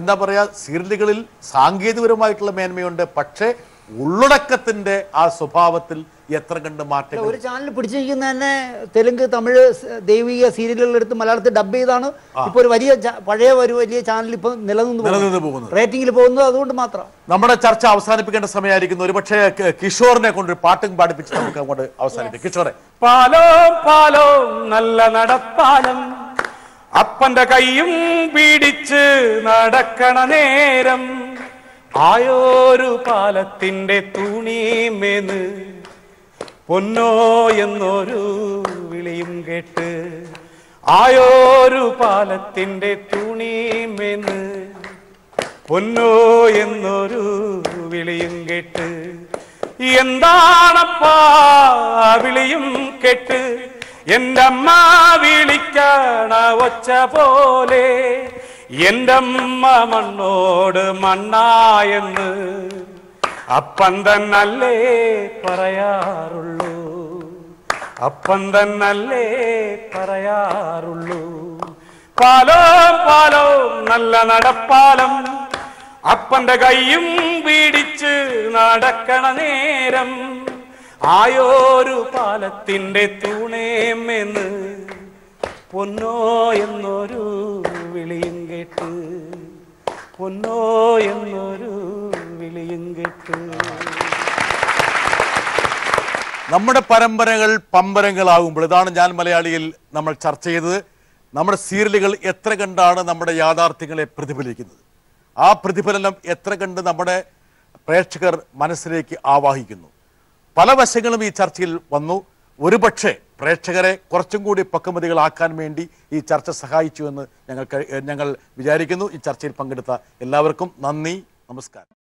എന്താ പറയാ സീരിയലുകളിൽ സാങ്കേതികപരമായിട്ടുള്ള മേന്മയുണ്ട്. പക്ഷേ ഉള്ളടക്കത്തിന്റെ ആ സ്വഭാവത്തിൽ എത്ര കണ്ട് മാറ്റം. ഒരു ചാനൽ പിടിച്ചിരിക്കുന്ന തന്നെ തെലുങ്ക് തമിഴ് ദൈവിക സീരിയലുകൾ എടുത്ത് മലയാളത്തിൽ ഡബ് ചെയ്താണ് ഇപ്പൊ ഒരു വലിയ ചാനൽ ഇപ്പൊ നിലനിന്ന് പോകുന്നത്, റേറ്റിംഗിൽ പോകുന്നത്. അതുകൊണ്ട് മാത്രം നമ്മുടെ ചർച്ച അവസാനിപ്പിക്കേണ്ട സമയമായിരിക്കുന്നു. ഒരു പക്ഷേ കിഷോറിനെ കൊണ്ടൊരു പാട്ടും പാടിപ്പിച്ച് നമുക്ക് അങ്ങോട്ട് അവസാനിപ്പിക്കും. കിഷോറെ. പാലോ പാലോ നല്ല നടപ്പാലം, അപ്പന്റെ കൈയും പിടിച്ച് നടക്കണ നേരം, ആയോരു പാലത്തിന്റെ തൂണീമേന്ന് പൊന്നോ എന്നൊരു വിളിയും കേട്ട്, ആയോരു പാലത്തിന്റെ തൂണീമേന്ന് പൊന്നോ എന്നൊരു വിളിയും കേട്ട്, എന്താണപ്പാ വിളിയും കേട്ട് എൻ്റെ അമ്മ വിളിക്കണ ഒച്ച പോലെ, എൻ്റെ അമ്മ മണ്ണോട് മണ്ണായെന്ന് അപ്പൻ തന്നല്ലേ പറയാറുള്ളൂ, അപ്പൻ തന്നല്ലേ പറയാറുള്ളൂ. പാലോ പാലോ നല്ല നടപ്പാലം, അപ്പന്റെ കൈയും പിടിച്ച് നടക്കണ നേരം, ആയോരു പാലത്തിന്റെ തൂണേമെന്ന് പൊന്നോ എന്നൊരു വിളിയും കേട്ട്, പൊന്നോ എന്നൊരു വിളിയും കേട്ട്. നമ്മുടെ പരമ്പരകൾ പമ്പരങ്ങളാകുമ്പോൾ ഇതാണ് ഞാൻ മലയാളിയിൽ നമ്മൾ ചർച്ച ചെയ്തത്. നമ്മുടെ സീരിയലുകൾ എത്ര കണ്ടാണ് നമ്മുടെ യാഥാർത്ഥ്യങ്ങളെ പ്രതിഫലിക്കുന്നത്, ആ പ്രതിഫലനം എത്ര കണ്ട് നമ്മുടെ പ്രേക്ഷകർ മനസ്സിലേക്ക് ആവാഹിക്കുന്നു. പല വശങ്ങളും ഈ ചർച്ചയിൽ വന്നു. ഒരുപക്ഷെ പ്രേക്ഷകരെ കുറച്ചും കൂടി പക്വമതികളാക്കാൻ വേണ്ടി ഈ ചർച്ച സഹായിച്ചു എന്ന് ഞങ്ങൾ വിചാരിക്കുന്നു. ഈ ചർച്ചയിൽ പങ്കെടുത്ത എല്ലാവർക്കും നന്ദി, നമസ്കാരം.